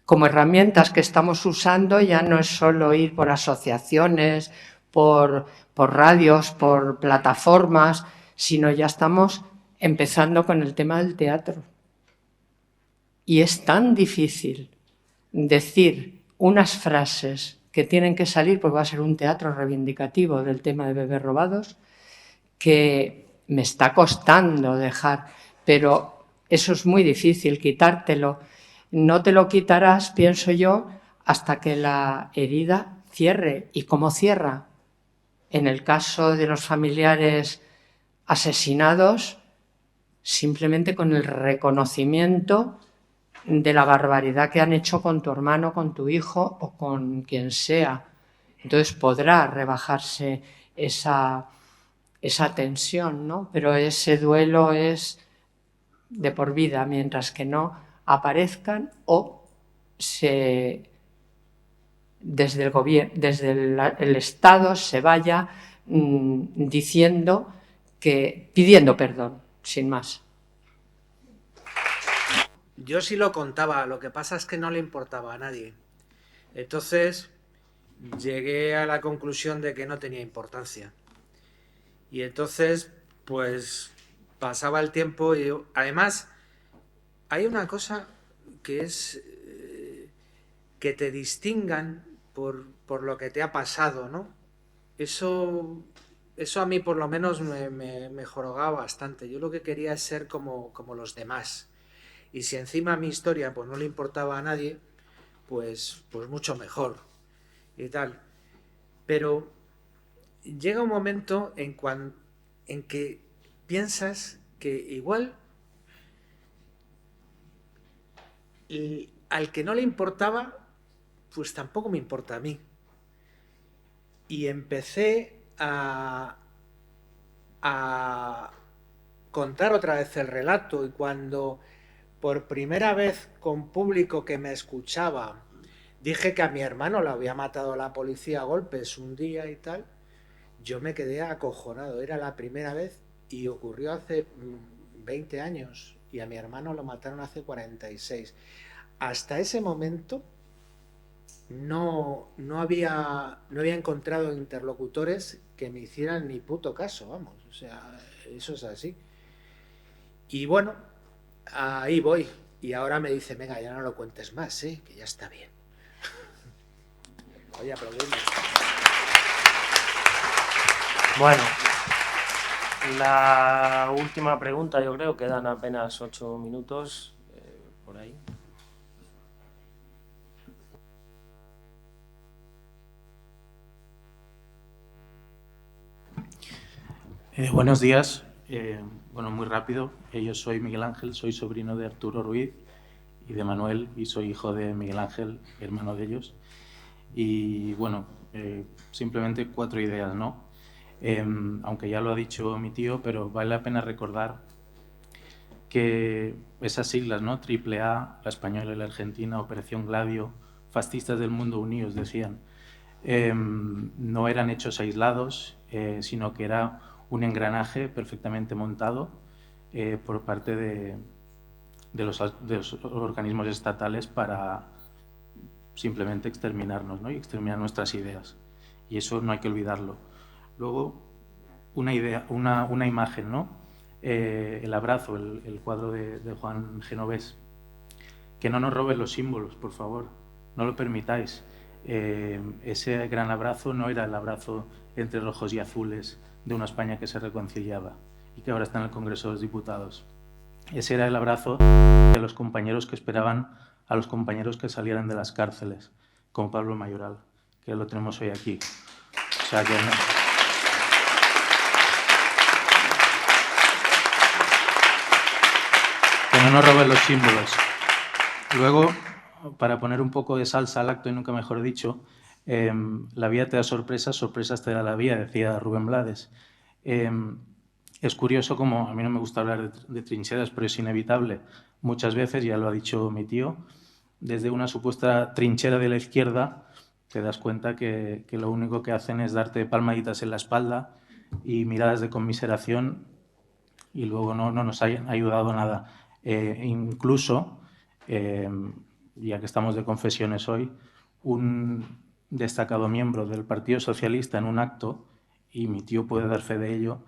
como herramientas que estamos usando ya no es solo ir por asociaciones, por radios, por plataformas, sino ya estamos empezando con el tema del teatro. Y es tan difícil decir unas frases que tienen que salir, porque va a ser un teatro reivindicativo del tema de bebés robados, que me está costando dejar, pero eso es muy difícil, quitártelo. No te lo quitarás, pienso yo, hasta que la herida cierre. ¿Y cómo cierra? En el caso de los familiares asesinados, simplemente con el reconocimiento de la barbaridad que han hecho con tu hermano, con tu hijo o con quien sea. Entonces podrá rebajarse esa tensión, ¿no? Pero ese duelo es de por vida, mientras que no aparezcan o desde el Estado se vaya pidiendo perdón, sin más. Yo sí lo contaba, lo que pasa es que no le importaba a nadie. Entonces llegué a la conclusión de que no tenía importancia. Y entonces, pues, pasaba el tiempo y además hay una cosa que es que te distingan por lo que te ha pasado, ¿no? Eso a mí por lo menos me jorobaba bastante. Yo lo que quería es ser como los demás. Y si encima mi historia pues no le importaba a nadie, pues mucho mejor y tal. Pero llega un momento en que piensas que igual al que no le importaba, pues tampoco me importa a mí. Y empecé a contar otra vez el relato, y cuando por primera vez con público que me escuchaba dije que a mi hermano lo había matado la policía a golpes un día y tal, yo me quedé acojonado. Era la primera vez y ocurrió hace 20 años y a mi hermano lo mataron hace 46. Hasta ese momento no había encontrado interlocutores que me hicieran ni puto caso, vamos. O sea, eso es así. Y bueno, ahí voy. Y ahora me dice, venga, ya no lo cuentes más, que ya está bien. Oye, aplaudimos. Bueno, la última pregunta, yo creo, quedan apenas 8 minutos por ahí. Buenos días. Bueno, muy rápido. Yo soy Miguel Ángel, soy sobrino de Arturo Ruiz y de Manuel, y soy hijo de Miguel Ángel, hermano de ellos. Y bueno, simplemente 4 ideas, ¿no? Aunque ya lo ha dicho mi tío, pero vale la pena recordar que esas siglas, ¿no? AAA, la española y la argentina, Operación Gladio, fascistas del mundo unidos, decían, no eran hechos aislados, sino que era un engranaje perfectamente montado por parte de los organismos estatales para simplemente exterminarnos, ¿no? Y exterminar nuestras ideas. Y eso no hay que olvidarlo. Luego, una idea, una imagen, ¿no? El abrazo, el cuadro de Juan Genovés. Que no nos roben los símbolos, por favor. No lo permitáis. Ese gran abrazo no era el abrazo entre rojos y azules de una España que se reconciliaba y que ahora está en el Congreso de los Diputados. Ese era el abrazo de los compañeros que esperaban a los compañeros que salieran de las cárceles. como Pablo Mayoral, que lo tenemos hoy aquí. O sea que no nos roben los símbolos. Luego, para poner un poco de salsa al acto, y nunca mejor dicho, la vida te da sorpresas, sorpresas te da la vida, decía Rubén Blades. Es curioso como, a mí no me gusta hablar de trincheras, pero es inevitable. Muchas veces, ya lo ha dicho mi tío, desde una supuesta trinchera de la izquierda, te das cuenta que lo único que hacen es darte palmaditas en la espalda y miradas de conmiseración, y luego no nos ha ayudado nada. Incluso, ya que estamos de confesiones hoy, un destacado miembro del Partido Socialista en un acto, y mi tío puede dar fe de ello,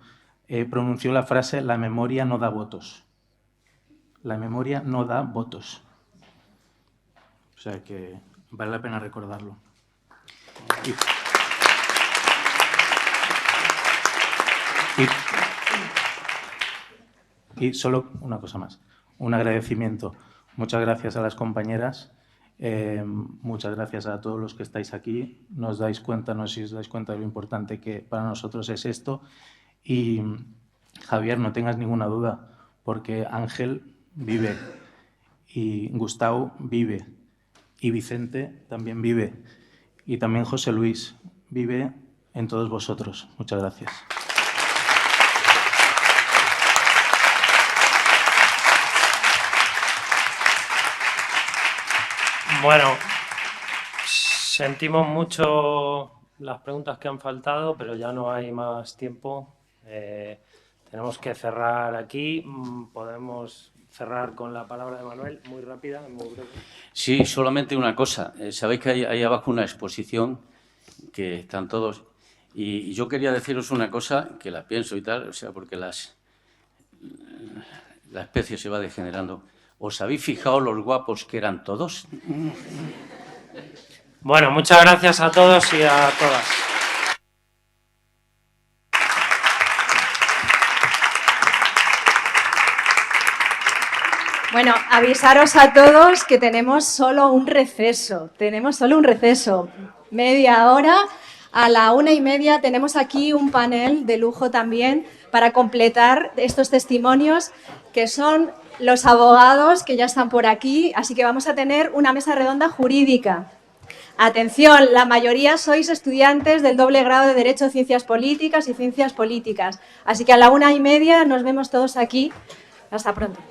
pronunció la frase: la memoria no da votos. La memoria no da votos. O sea que vale la pena recordarlo. Y solo una cosa más, un agradecimiento. Muchas gracias a las compañeras, muchas gracias a todos los que estáis aquí. Nos dais cuenta, no sé si os dais cuenta de lo importante que para nosotros es esto. Y Javier, no tengas ninguna duda, porque Ángel vive, y Gustavo vive, y Vicente también vive, y también José Luis vive en todos vosotros. Muchas gracias. Bueno, sentimos mucho las preguntas que han faltado, pero ya no hay más tiempo. Tenemos que cerrar aquí. Podemos cerrar con la palabra de Manuel, muy rápida, muy breve. Sí, solamente una cosa. Sabéis que hay ahí abajo una exposición que están todos. Y yo quería deciros una cosa que la pienso y tal, o sea, porque la especie se va degenerando. ¿Os habéis fijado los guapos que eran todos? Bueno, muchas gracias a todos y a todas. Bueno, avisaros a todos que tenemos solo un receso. Media hora. A la 1:30 tenemos aquí un panel de lujo también para completar estos testimonios, que son los abogados que ya están por aquí, así que vamos a tener una mesa redonda jurídica. Atención, la mayoría sois estudiantes del doble grado de Derecho, Ciencias Políticas y Ciencias Políticas, así que a la 1:30 nos vemos todos aquí. Hasta pronto.